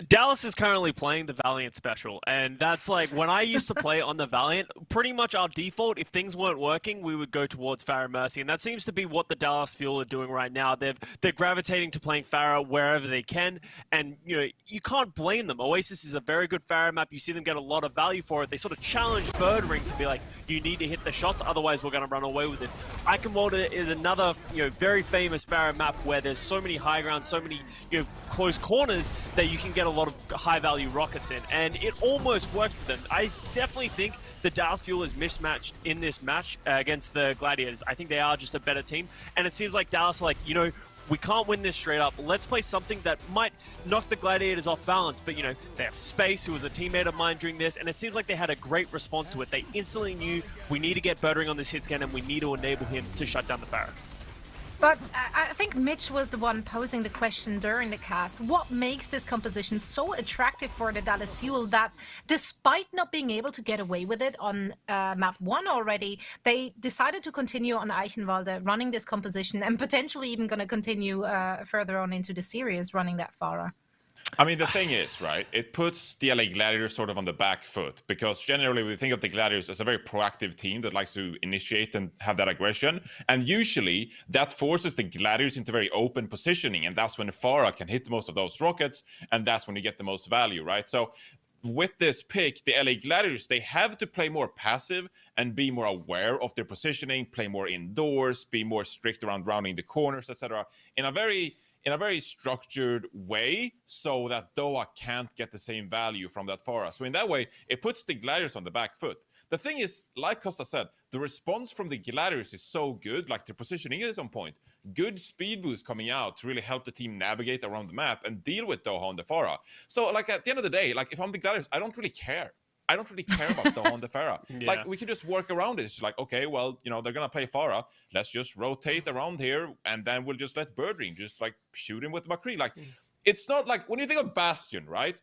S6: Dallas is currently playing the Valiant special, and that's like when I used to play on the Valiant, pretty much our default, if things weren't working, we would go towards Pharah Mercy, and that seems to be what the Dallas Fuel are doing right now. They're gravitating to playing Pharah wherever they can, and you can't blame them. Oasis is a very good Pharah map. You see them get a lot of value for it. They sort of challenge Birdring to be like, you need to hit the shots, otherwise we're going to run away with this. Eichenwalde is another very famous Pharah map where there's so many high grounds, so many close corners that you can get a lot of high-value rockets in, and it almost worked for them. I definitely think the Dallas Fuel is mismatched in this match against the Gladiators. I think they are just a better team, and it seems like Dallas are like, we can't win this straight up. Let's play something that might knock the Gladiators off balance, but they have Space, who was a teammate of mine during this, and it seems like they had a great response to it. They instantly knew we need to get Birdring on this hit scan, and we need to enable him to shut down the Pharah.
S4: But I think Mitch was the one posing the question during the cast. What makes this composition so attractive for the Dallas Fuel that despite not being able to get away with it on map 1 already, they decided to continue on Eichenwalde running this composition and potentially even going to continue further on into the series running that Pharah?
S5: I mean, the thing is, right, it puts the LA Gladiators sort of on the back foot because generally we think of the Gladiators as a very proactive team that likes to initiate and have that aggression. And usually that forces the Gladiators into very open positioning. And that's when Pharah can hit most of those rockets. And that's when you get the most value, right? So with this pick, the LA Gladiators, they have to play more passive and be more aware of their positioning, play more indoors, be more strict around rounding the corners, etc. in a very structured way so that Doha can't get the same value from that Pharah. So in that way, it puts the Gladiators on the back foot. The thing is, like Costa said, the response from the Gladiators is so good, like their positioning is on point. Good speed boost coming out to really help the team navigate around the map and deal with Doha on the Pharah. So like at the end of the day, like if I'm the Gladiators, I don't really care. I don't really care about Doha on the Pharah.
S6: Yeah.
S5: Like, we can just work around it. It's like, okay, well, they're going to play Pharah. Let's just rotate around here, and then we'll just let Birdring just, like, shoot him with McCree. Like, it's not like, when you think of Bastion, right?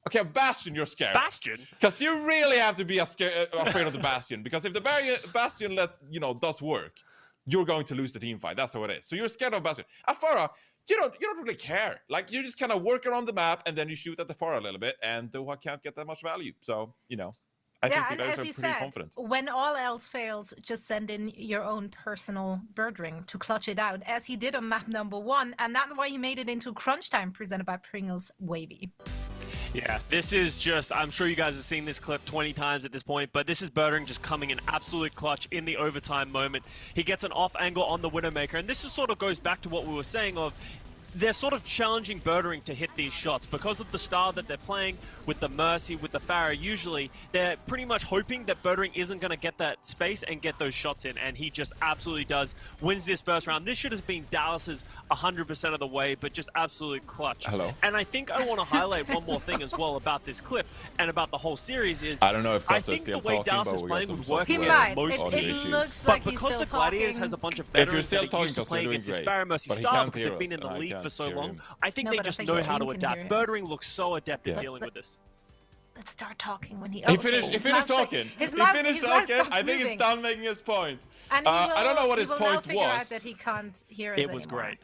S5: Okay, Bastion, you're scared.
S6: Bastion?
S5: Because you really have to be afraid of the Bastion. Because if the Bastion does work, you're going to lose the team fight. That's how it is. So you're scared of Bastion. At Pharah, you don't really care. Like, you just kind of work around the map, and then you shoot at the Pharah a little bit, and Doha can't get that much value. So, I think the guys are pretty confident.
S4: When all else fails, just send in your own personal Birdring to clutch it out, as he did on map number 1, and that's why he made it into Crunch Time, presented by Pringles Wavy.
S6: Yeah, this is just, I'm sure you guys have seen this clip 20 times at this point, but this is Birdring just coming in absolute clutch in the overtime moment. He gets an off angle on the Widowmaker, and this just sort of goes back to what we were saying of, they're sort of challenging Birdering to hit these shots because of the style that they're playing with the Mercy, with the Pharah. Usually, they're pretty much hoping that Birdering isn't going to get that space and get those shots in, and he just absolutely does. Wins this first round. This should have been Dallas's 100% of the way, but just absolute clutch.
S5: Hello.
S6: And I think I want to highlight one more thing as well about this clip and about the whole series is
S5: I don't know if
S6: I
S5: Costa's
S6: think
S5: still
S6: the way
S5: talking,
S6: Dallas
S5: but
S6: is
S5: we got
S6: playing
S5: some
S6: would work
S5: software
S4: He
S6: against
S4: might.
S6: most
S5: audio
S4: It
S5: issues.
S4: looks
S6: but
S4: like he's
S6: because
S4: still
S6: the Gladiators
S4: talking.
S6: has a bunch of
S5: If you're
S6: veterans
S5: still
S6: that are used
S5: talking,
S6: to playing
S5: Costa,
S6: against this
S5: you're doing
S6: Pharah Mercy
S5: great. But he
S6: style
S5: can't
S6: because
S5: hear
S6: they've been
S5: us,
S6: in the
S5: and I
S6: league
S5: can't
S6: for so
S5: hear
S6: long,
S5: him.
S6: I think
S4: No,
S6: they
S4: but I
S6: just
S4: think
S6: know
S4: the
S6: how to
S4: stream can
S6: adapt.
S4: hear him.
S6: Birdering looks so adept at
S5: Yeah.
S6: dealing with this.
S4: Let's start talking when he.
S5: He
S4: okay,
S5: finished. He
S4: his
S5: finished
S4: mouth-
S5: talking.
S4: His
S5: He
S4: mouth,
S5: finished
S4: his mouth
S5: talking.
S4: stopped
S5: I think
S4: moving.
S5: he's done making his point.
S4: And he will,
S5: I don't know what
S4: he
S5: his
S4: will now
S5: point
S4: figure out
S5: was.
S4: that he can't hear us
S6: It was
S4: anymore.
S6: great.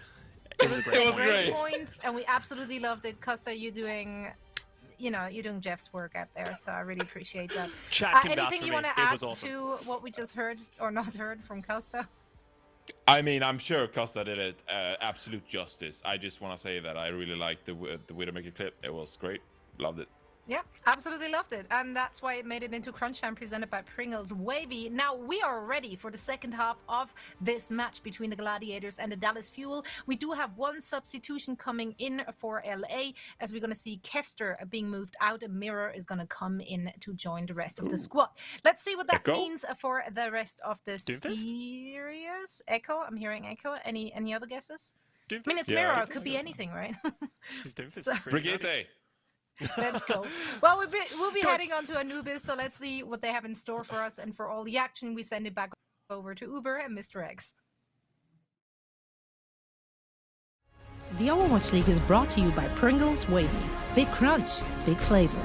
S4: It was
S5: It was
S4: a great
S5: great.
S4: point, and we absolutely loved it. Costa, you're doing Jeff's work out there, so I really appreciate that.
S6: Chat can vouch
S4: Anything
S6: for
S4: you
S6: me.
S4: want to
S6: It
S4: add
S6: was awesome.
S4: to what we just heard or not heard from Costa?
S5: I mean, I'm sure Costa did it absolute justice. I just want to say that I really liked the Widowmaker clip. It was great. Loved it.
S4: Yeah, absolutely loved it. And that's why it made it into Crunch Time presented by Pringles Wavy. Now we are ready for the second half of this match between the Gladiators and the Dallas Fuel. We do have one substitution coming in for LA as we're going to see Kevster being moved out. Mirror is going to come in to join the rest of the squad. Let's see what that
S5: Echo?
S4: means for the rest of the
S6: Doomfist?
S4: series. Echo? I'm hearing Echo. Any other guesses? I mean, it's
S5: Yeah,
S4: Mirror.
S5: I
S4: It could be anything, right? So-
S5: Brigitte.
S4: Let's go. Well, we'll be heading on to Anubis, so let's see what they have in store for us. And for all the action, we send it back over to Uber and Mr. X. The Overwatch League is brought to you by Pringles Wavy. Big crunch, big flavor.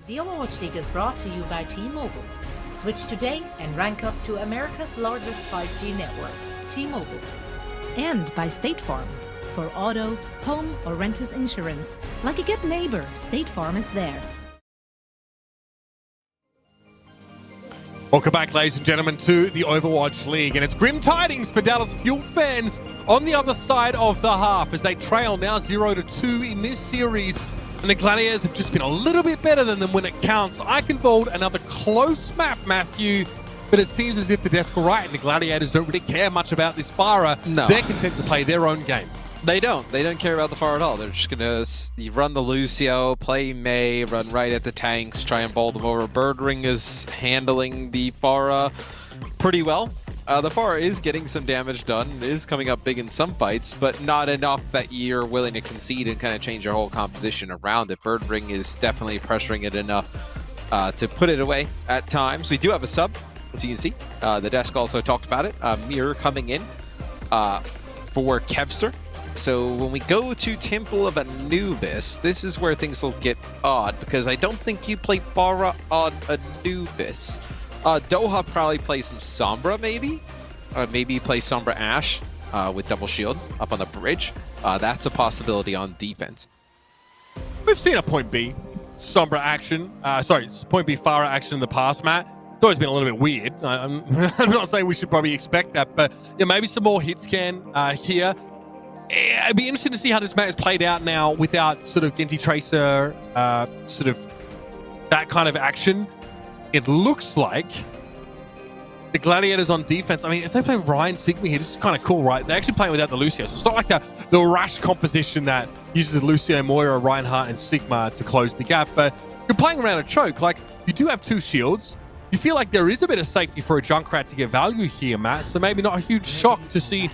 S4: The Overwatch League is brought to you by T-Mobile. Switch today and rank up to America's largest 5G network, T-Mobile. And by State Farm. for auto, home, or renters insurance. Like a good neighbor, State Farm is there.
S1: Welcome back, ladies and gentlemen, to the Overwatch League. And it's grim tidings for Dallas Fuel fans on the other side of the half as they trail now 0-2 in this series. And the Gladiators have just been a little bit better than them when it counts. Eichenwald, another close map, Matthew. But it seems as if the desk are right and the Gladiators don't really care much about this Pharah.
S2: No.
S1: They're content to play their own game.
S2: They don't care about the Pharah at all. They're just going to run the Lucio, play Mei, run right at the tanks, try and bowl them over. Birdring is handling the Pharah pretty well. The Pharah is getting some damage done, is coming up big in some fights, but not enough that you're willing to concede and kind of change your whole composition around it. Birdring is definitely pressuring it enough to put it away at times. We do have a sub, as you can see. The desk also talked about it. Mirror coming in for Kevster. So when we go to Temple of Anubis, this is where things will get odd, because I don't think you play Pharah on Anubis. Doha probably plays some Sombra, maybe? Maybe play Sombra Ashe with double shield up on the bridge. That's a possibility on defense.
S1: We've seen a point B Sombra action, point B Pharah action in the past, Matt. It's always been a little bit weird. I'm not saying we should probably expect that, but yeah, maybe some more hit scan here. It'd be interesting to see how this match is played out now without sort of Genji Tracer, sort of that kind of action. It looks like the Gladiators on defense. I mean, if they play Ryan Sigma here, this is kind of cool, right? They're actually playing without the Lucio. So it's not like the rush composition that uses Lucio, Moira, Reinhardt, and Sigma to close the gap. But you're playing around a choke. Like, you do have 2 shields. You feel like there is a bit of safety for a Junkrat to get value here, Matt. So maybe not a huge shock to see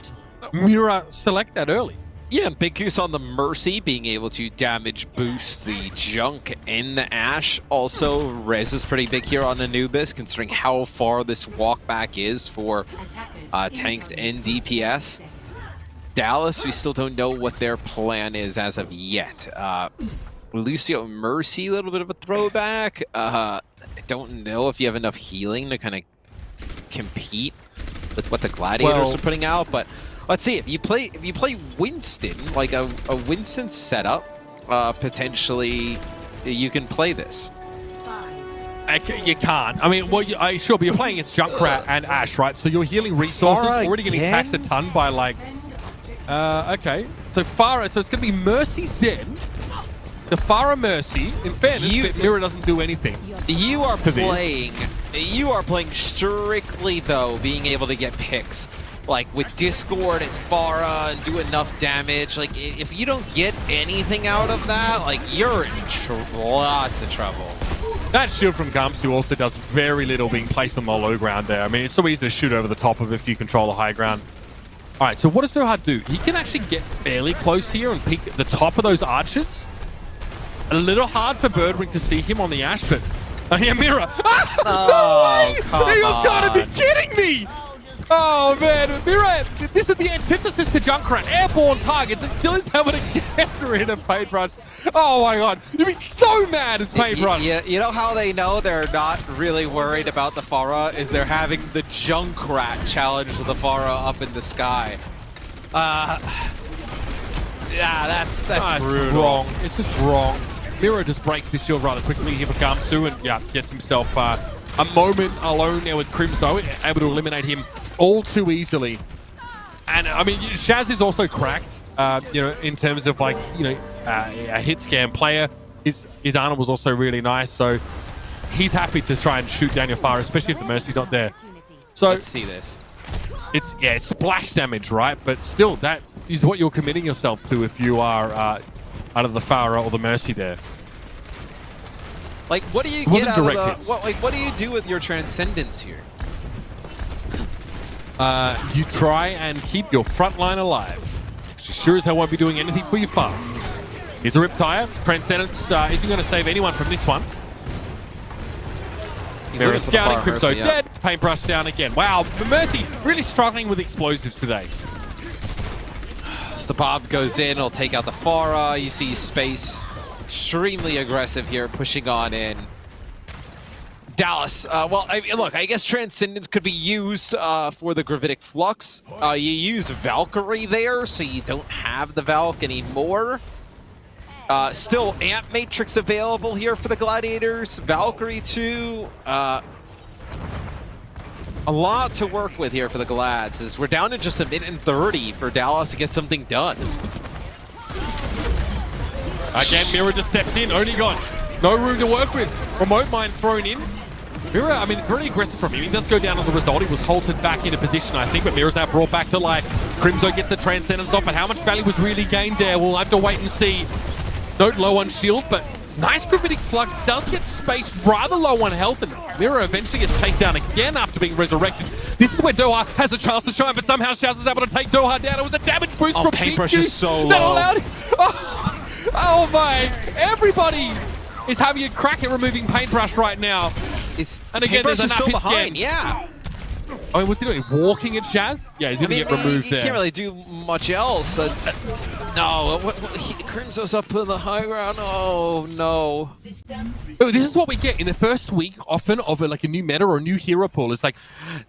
S1: Mira select that early.
S2: Yeah, and Big Goose on the Mercy, being able to damage boost the Junk and the Ashe. Also, res is pretty big here on Anubis, considering how far this walk back is for tanks and DPS. Dallas, we still don't know what their plan is as of yet. Lucio Mercy, a little bit of a throwback. I don't know if you have enough healing to kind of compete with what the Gladiators are putting out, but let's see. If you play Winston, like a Winston setup, potentially you can play this.
S1: You can't. I mean, well, sure, but you're playing against Junkrat and Ashe, right? So you're healing resources, already getting taxed a ton by like. Okay, so Pharah. So it's going to be Mercy Zen. The Pharah Mercy, in fairness, Mira doesn't do anything.
S2: You are playing strictly, though, being able to get picks. Like, with Discord and Pharah and do enough damage. Like, if you don't get anything out of that, like, you're in lots of trouble.
S1: That shield from Gamsu also does very little being placed on the low ground there. I mean, it's so easy to shoot over the top of if you control the high ground. All right, so what does Doha do? He can actually get fairly close here and peek at the top of those archers. A little hard for Birdring to see him on the Ashe, but... yeah, Mira.
S2: Oh,
S1: no way! You've got to be kidding me! Oh, man. Mira, this is the antithesis to Junkrat. Airborne targets. It still is able to get rid of Paintbrush. Oh, my God. You'd be so mad as Paintbrush.
S2: Yeah, you know how they know they're not really worried about the Pharah is they're having the Junkrat challenge the Pharah up in the sky. Yeah, that's brutal.
S1: Wrong. It's just wrong. Mira just breaks the shield rather quickly here for Gamsu and gets himself a moment alone now with Crimzo, able to eliminate him all too easily. And I mean, Shaz is also cracked, in terms of like, a hit scan player. His armor was also really nice, so he's happy to try and shoot down your Pharah, especially if the Mercy's not there. So
S2: let's see this.
S1: It's splash damage, right? But still, that is what you're committing yourself to if you are out of the Pharah or the Mercy there.
S2: Like, what do you get out of the... What do you do with your Transcendence here?
S1: You try and keep your front line alive. She sure as hell won't be doing anything for you fast. Here's a Riptire. Transcendence isn't going to save anyone from this one. They're scouting. Crypto dead. Paintbrush down again. Wow, Mercy really struggling with explosives today.
S2: So the Bob goes in, he'll take out the Pharah. You see Space extremely aggressive here, pushing on in. Dallas, well, I mean, look, I guess Transcendence could be used for the Gravitic Flux. You use Valkyrie there, so you don't have the Valk anymore. Still Amp Matrix available here for the Gladiators. Valkyrie too. A lot to work with here for the Glads, as we're down to just a minute and 30 for Dallas to get something done.
S1: Again, Mira just steps in, only got no room to work with. Remote mine thrown in. Mira, I mean, it's very aggressive from him. He does go down as a result. He was halted back into position, I think, but Mira's now brought back to life. Crimzo gets the Transcendence off, but how much value was really gained there? We'll have to wait and see. Note low on shield, but nice Gravitic Flux does get space rather low on health, and Mira eventually gets chased down again after being resurrected. This is where Doha has a chance to shine, but somehow Shaz is able to take Doha down. It was a damage boost from
S2: Paintbrush
S1: Gingu
S2: is so
S1: that
S2: low.
S1: allowed oh my, everybody is having a crack at removing Paintbrush right now. And again,
S2: Paintbrush
S1: there's
S2: is
S1: enough
S2: still
S1: hits
S2: behind,
S1: again.
S2: yeah.
S1: I mean, what's he doing? Walking at Shaz? Yeah, he's going to get removed
S2: he
S1: there.
S2: can't really do much else. No, Crimso's up in the high ground. Oh, no.
S1: Oh, this is what we get in the first week, often, of like a new meta or a new hero pool. It's like,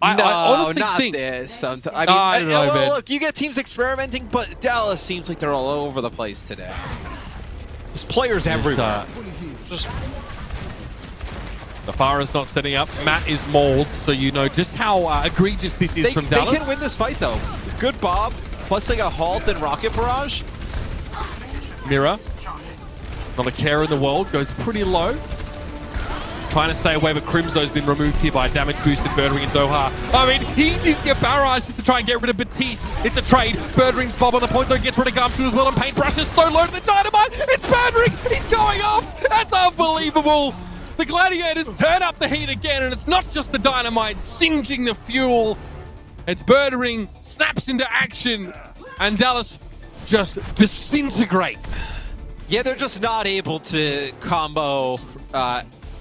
S1: I
S2: No,
S1: honestly
S2: not
S1: think...
S2: this. I mean,
S1: I don't know,
S2: well,
S1: man.
S2: look, you get teams experimenting, but Dallas seems like they're all over the place today. There's players everywhere.
S1: Nafara's not setting up. Matt is mauled, so you know just how egregious this is from Dallas.
S2: They can win this fight, though. Good Bob, plus they got Halt and Rocket Barrage.
S1: Mira, not a care in the world, goes pretty low. Trying to stay away, but Crimzo's been removed here by damage boosted Birdring and Doha. I mean, he's using a barrage just to try and get rid of Batiste. It's a trade. Birdring's bob on the point, though, gets rid of Gumshoe as well, and Paintbrush is so low to the dynamite. It's Birdring! He's going off! That's unbelievable! The Gladiators turn up the heat again, and it's not just the dynamite singeing the fuel. It's Birdring snaps into action, and Dallas just disintegrates.
S2: Yeah, they're just not able to combo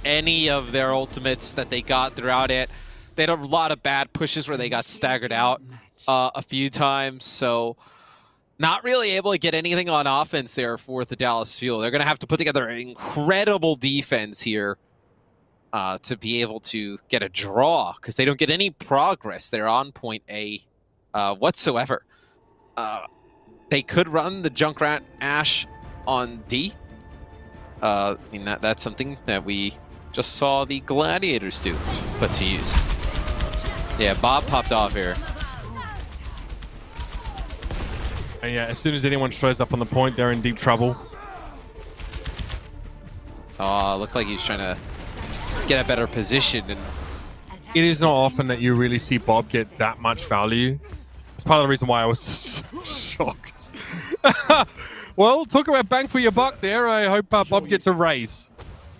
S2: any of their ultimates that they got throughout it. They had a lot of bad pushes where they got staggered out a few times, so not really able to get anything on offense there for the Dallas Fuel. They're going to have to put together an incredible defense here to be able to get a draw, because they don't get any progress. They're on point A whatsoever. They could run the Junkrat Ash on D. I mean, that's something that we just saw the Gladiators do, put to use. Yeah, Bob popped off here.
S1: And yeah, as soon as anyone shows up on the point, they're in deep trouble.
S2: Looked like he's trying to get a better position. And
S1: it is not often that you really see Bob get that much value. It's part of the reason why I was so shocked. Well, talk about bang for your buck there. I hope Bob gets a raise.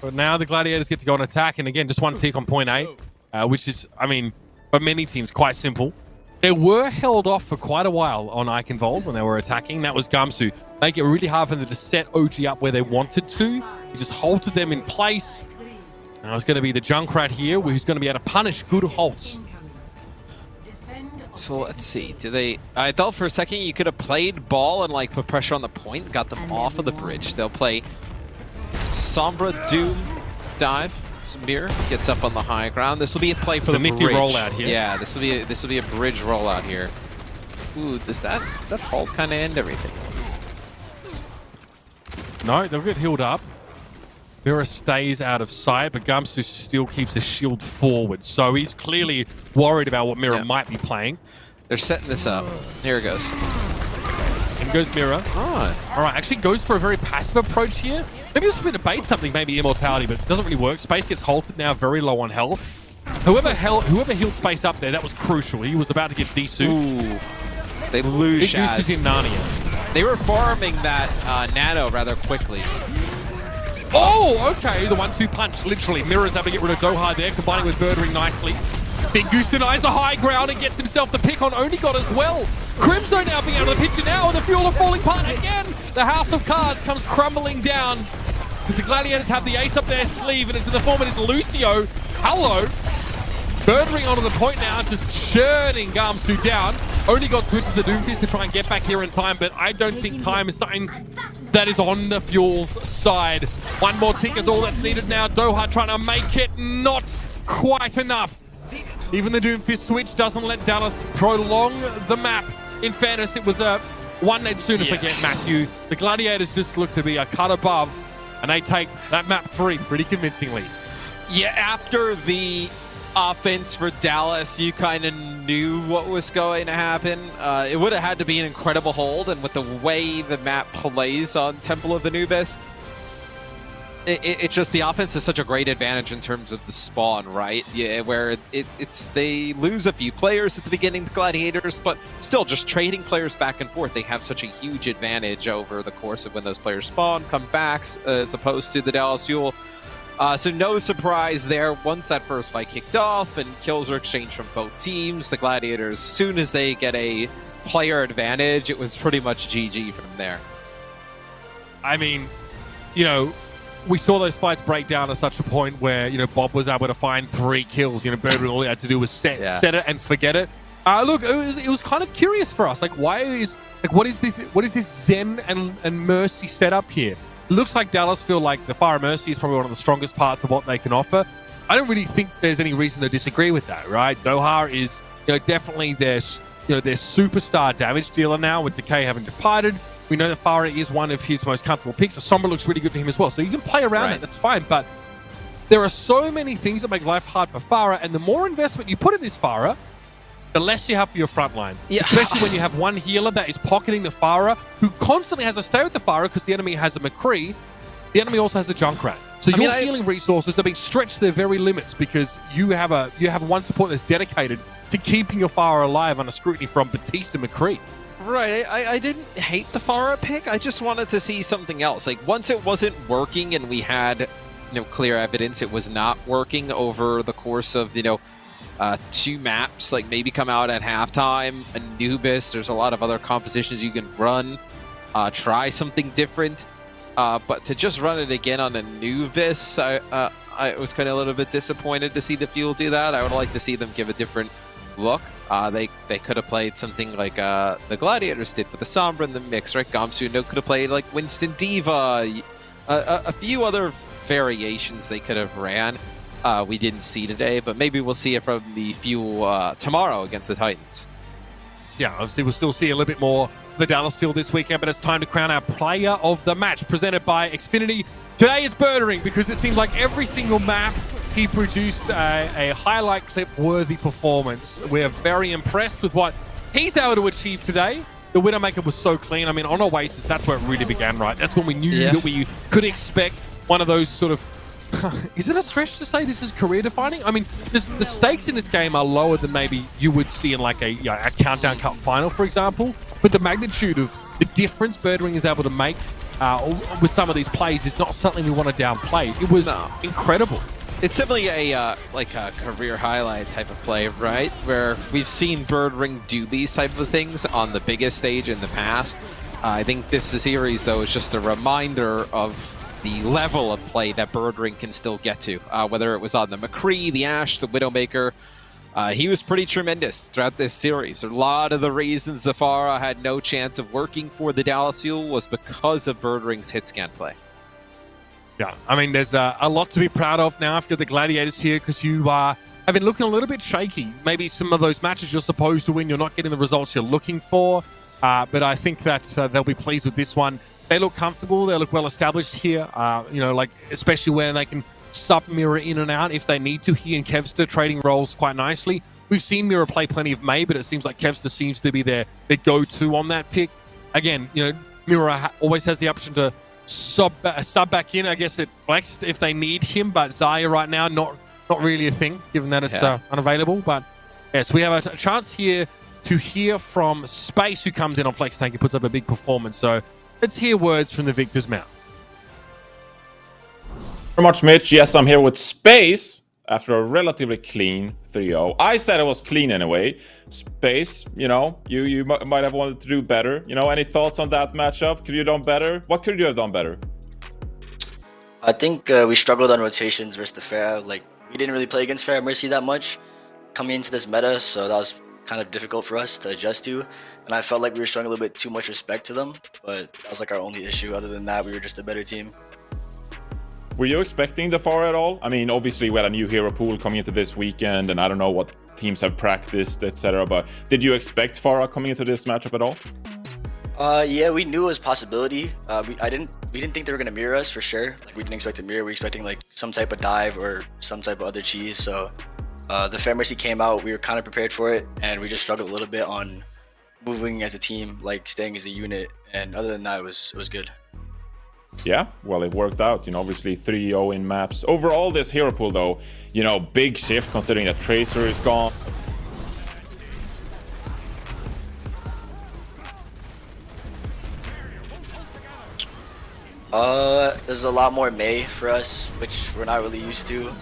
S1: But now the Gladiators get to go on attack. And again, just one tick on point A, which is, I mean, for many teams, quite simple. They were held off for quite a while on Eichenwald when they were attacking. That was Gamsu. Make it really hard for them to set OG up where they wanted to. He just halted them in place. Now it's going to be the Junkrat here, who's going to be able to punish good halts.
S2: so let's see. Do they? I thought for a second you could have played ball and like put pressure on the point, got them off of the bridge. They'll play Sombra Doom dive. Samir gets up on the high ground. This will be a play for the
S1: nifty
S2: bridge.
S1: rollout here.
S2: Yeah, this will be a bridge rollout here. Ooh, does that halt kind of end everything?
S1: No, they'll get healed up. Mira stays out of sight, but Gamsu still keeps a shield forward. So he's clearly worried about what Mira might be playing.
S2: They're setting this up. Here it goes.
S1: In goes Mira.
S2: Oh.
S1: All right, actually goes for a very passive approach here. Maybe just going to bait something, maybe immortality, but it doesn't really work. Space gets halted now, very low on health. Whoever healed Space up there, that was crucial. He was about to get desued.
S2: Ooh. They lose
S1: Big
S2: Shaz.
S1: use in Narnia.
S2: They were farming that nano rather quickly.
S1: Oh, okay. The 1-2 punch, literally. Mira's able to get rid of Doha there, combining with Birdring nicely. Big Goose denies the high ground and gets himself the pick on Only God as well. Crimzo now being out of the picture now, and the Fuel are falling apart again. The House of Cards comes crumbling down because the Gladiators have the ace up their sleeve, and it's in the form of this Lucio. Hello. Birdring onto the point now, just churning Gamsu down. Only God switches the Doomfist to try and get back here in time, but I don't think time is something that is on the Fuel's side. One more tick is all that's needed now. Doha trying to make it not quite enough. Even the Doomfist switch doesn't let Dallas prolong the map. In fairness, it was a one they'd sooner forget, Matthew. The Gladiators just look to be a cut above, and they take that map 3 pretty convincingly.
S2: Yeah, after the offense for Dallas, you kind of knew what was going to happen. It would have had to be an incredible hold, and with the way the map plays on Temple of Anubis, it's just the offense is such a great advantage in terms of the spawn, right? Yeah, where they lose a few players at the beginning, the Gladiators, but still just trading players back and forth. They have such a huge advantage over the course of when those players spawn, come back, as opposed to the Dallas Fuel. So no surprise there. Once that first fight kicked off and kills were exchanged from both teams, the Gladiators, as soon as they get a player advantage, it was pretty much GG from there.
S1: I mean, you know, we saw those fights break down at such a point where, you know, Bob was able to find 3 kills. You know, Birdwing, all he had to do was set it and forget it. Look, it was kind of curious for us. Like, what is this Zen and Mercy setup here? It looks like Dallas feel like the Fire of Mercy is probably one of the strongest parts of what they can offer. I don't really think there's any reason to disagree with that, right? Doha is, you know, definitely their superstar damage dealer now, with Decay having departed. We know that Farah is one of his most comfortable picks. A Sombra looks really good for him as well. So you can play around it, that's fine. But there are so many things that make life hard for Farah, and the more investment you put in this Farah, the less you have for your front line. Yeah. Especially when you have one healer that is pocketing the Farah, who constantly has to stay with the Farah because the enemy has a McCree. The enemy also has a Junkrat. So your healing resources are being stretched to their very limits because you have one support that's dedicated to keeping your Farah alive under scrutiny from Batista McCree.
S2: Right, I didn't hate the Farah pick. I just wanted to see something else. Like, once it wasn't working and we had, you know, clear evidence it was not working over the course of, you know, 2 maps, like maybe come out at halftime, Anubis, there's a lot of other compositions you can run, try something different. But to just run it again on Anubis, I was kind of a little bit disappointed to see the Fuel do that. I would like to see them give a different look. They could have played something like the Gladiators did with the Sombra in the mix, right? Gamsuno could have played like Winston Diva, a few other variations they could have ran. We didn't see today, but maybe we'll see it from the Fuel tomorrow against the Titans.
S1: Yeah, obviously we'll still see a little bit more of the Dallas Fuel this weekend, but it's time to crown our player of the match, presented by Xfinity. Today it's Birdering, because it seems like every single map he produced a highlight clip-worthy performance. We're very impressed with what he's able to achieve today. The Widowmaker was so clean. I mean, on Oasis, that's where it really began, right? That's when we knew that we could expect one of those sort of... Is it a stretch to say this is career-defining? I mean, the stakes in this game are lower than maybe you would see in like a Countdown Cup final, for example. But the magnitude of the difference Birdering is able to make with some of these plays is not something we want to downplay. It was incredible.
S2: It's simply a like a career highlight type of play, right? Where we've seen Birdering do these type of things on the biggest stage in the past. I think this series, though, is just a reminder of the level of play that Birdering can still get to. Whether it was on the McCree, the Ashe, the Widowmaker, he was pretty tremendous throughout this series. A lot of the reasons the Farah had no chance of working for the Dallas Fuel was because of Birdering's hit scan play.
S1: Yeah, I mean, there's a lot to be proud of now if you're the Gladiators here, because you have been looking a little bit shaky. Maybe some of those matches you're supposed to win, you're not getting the results you're looking for. But I think that they'll be pleased with this one. They look comfortable. They look well established here. You know, like especially where they can sub-mirror in and out if they need to. He and Kevster trading roles quite nicely. We've seen Mirror play plenty of May, but it seems like Kevster seems to be their go-to on that pick. Again, you know, Mirror always has the option to sub back in, I guess, at Flex if they need him, but Zaya right now, not really a thing, given that it's unavailable. But yes, we have a chance here to hear from Space, who comes in on Flex Tank and puts up a big performance. So let's hear words from the victor's mouth.
S5: Very much, Mitch. Yes, I'm here with Space after a relatively clean 3-0. I said it was clean anyway. Space, you know, you might have wanted to do better. You know, any thoughts on that matchup? Could you have done better? What could you have done better?
S7: I think we struggled on rotations versus the Pharah. Like, we didn't really play against Pharah Mercy that much coming into this meta, so that was kind of difficult for us to adjust to. And I felt like we were showing a little bit too much respect to them, but that was like our only issue. Other than that, we were just a better team.
S5: Were you expecting the Pharah at all? I mean, obviously we had a new hero pool coming into this weekend, and I don't know what teams have practiced, etc. But did you expect Pharah coming into this matchup at all?
S7: Yeah, we knew it was a possibility. We didn't think they were gonna mirror us for sure. Like we didn't expect a mirror. We were expecting like some type of dive or some type of other cheese. So the Fair Mercy came out. We were kind of prepared for it, and we just struggled a little bit on moving as a team, like staying as a unit. And other than that, it was good.
S5: Yeah, well, it worked out. You know, obviously 3-0 in maps. Overall, this hero pool, though, you know, big shift considering that Tracer is gone.
S7: There's a lot more Mei for us, which we're not really used to. You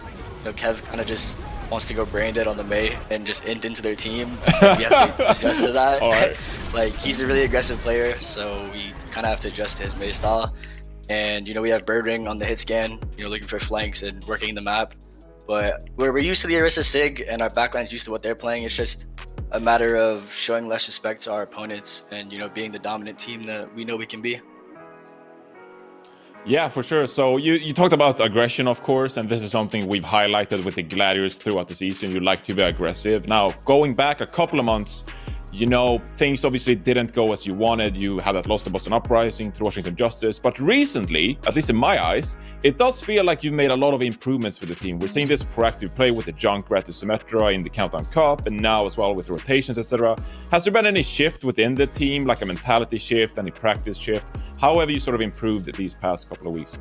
S7: know, Kev kind of just wants to go brain dead on the Mei and just int into their team. We have to adjust to that.
S5: All right.
S7: Like, he's a really aggressive player, so we kind of have to adjust to his Mei style. And, you know, we have Bird Ring on the hit scan, you know, looking for flanks and working the map. But we're used to the Orisa Sig, and our backline's used to what they're playing. It's just a matter of showing less respect to our opponents and, you know, being the dominant team that we know we can be.
S5: Yeah, for sure. So you talked about aggression, of course, and this is something we've highlighted with the Gladiators throughout the season. You like to be aggressive. Now, going back a couple of months, you know, things obviously didn't go as you wanted. You had that loss to Boston Uprising, through Washington Justice. But recently, at least in my eyes, it does feel like you've made a lot of improvements for the team. We're seeing this proactive play with the Junkrat to Symmetra in the Countdown Cup, and now as well with rotations, etc. Has there been any shift within the team, like a mentality shift, any practice shift? How have you sort of improved these past couple of weeks?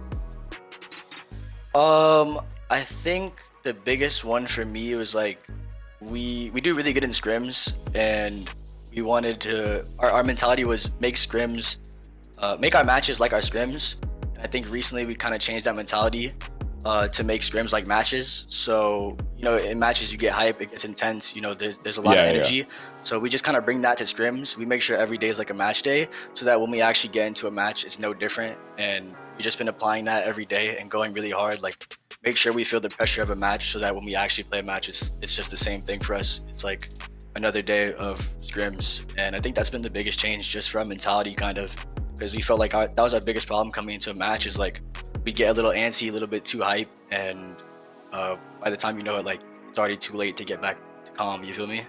S7: I think the biggest one for me was like, we do really good in scrims, and we wanted to, our mentality was make scrims, make our matches like our scrims. And I think recently we kind of changed that mentality to make scrims like matches. So, you know, in matches you get hype, it gets intense, you know, there's a lot of energy. Yeah. So we just kind of bring that to scrims. We make sure every day is like a match day, so that when we actually get into a match, it's no different. And we've just been applying that every day and going really hard, like make sure we feel the pressure of a match, so that when we actually play a match, it's just the same thing for us. It's like another day of scrims. And I think that's been the biggest change, just from mentality, kind of, because we felt like that was our biggest problem coming into a match, is like we get a little antsy, a little bit too hype, and by the time you know it, like it's already too late to get back to calm. You feel me?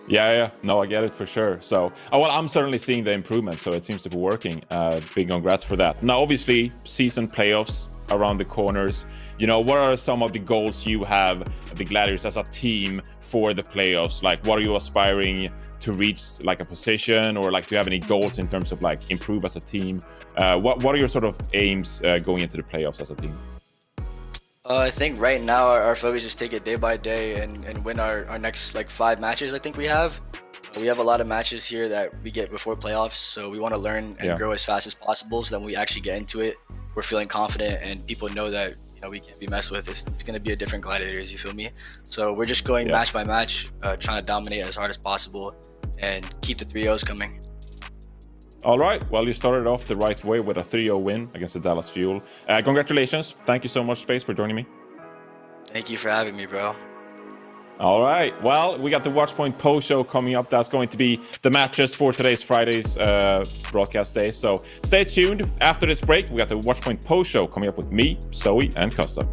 S5: Yeah, no, I get it for sure. So, well, I'm certainly seeing the improvement, so it seems to be working. Big congrats for that. Now, obviously, season playoffs around the corners. You know, what are some of the goals you have, the Gladiators as a team, for the playoffs? Like, what are you aspiring to reach, like a position, or like do you have any goals in terms of like improve as a team? What are your sort of aims going into the playoffs as a team?
S7: I think right now our focus is take it day by day and win our next like 5 matches. I think we have a lot of matches here that we get before playoffs, so we want to learn and grow as fast as possible, so that when we actually get into it, we're feeling confident and people know that, you know, we can't be messed with. It's going to be a different Gladiators, you feel me? So we're just going match by match, trying to dominate as hard as possible and keep the 3-0s coming.
S5: All right, well, you started off the right way with a 3-0 win against the Dallas Fuel. Congratulations. Thank you so much, Space, for joining me.
S7: Thank you for having me, bro.
S5: All right, well, we got the Watchpoint post show coming up. That's going to be the matches for Friday's broadcast day. So stay tuned. After this break, we got the Watchpoint post show coming up with me, Zoe, and Costa.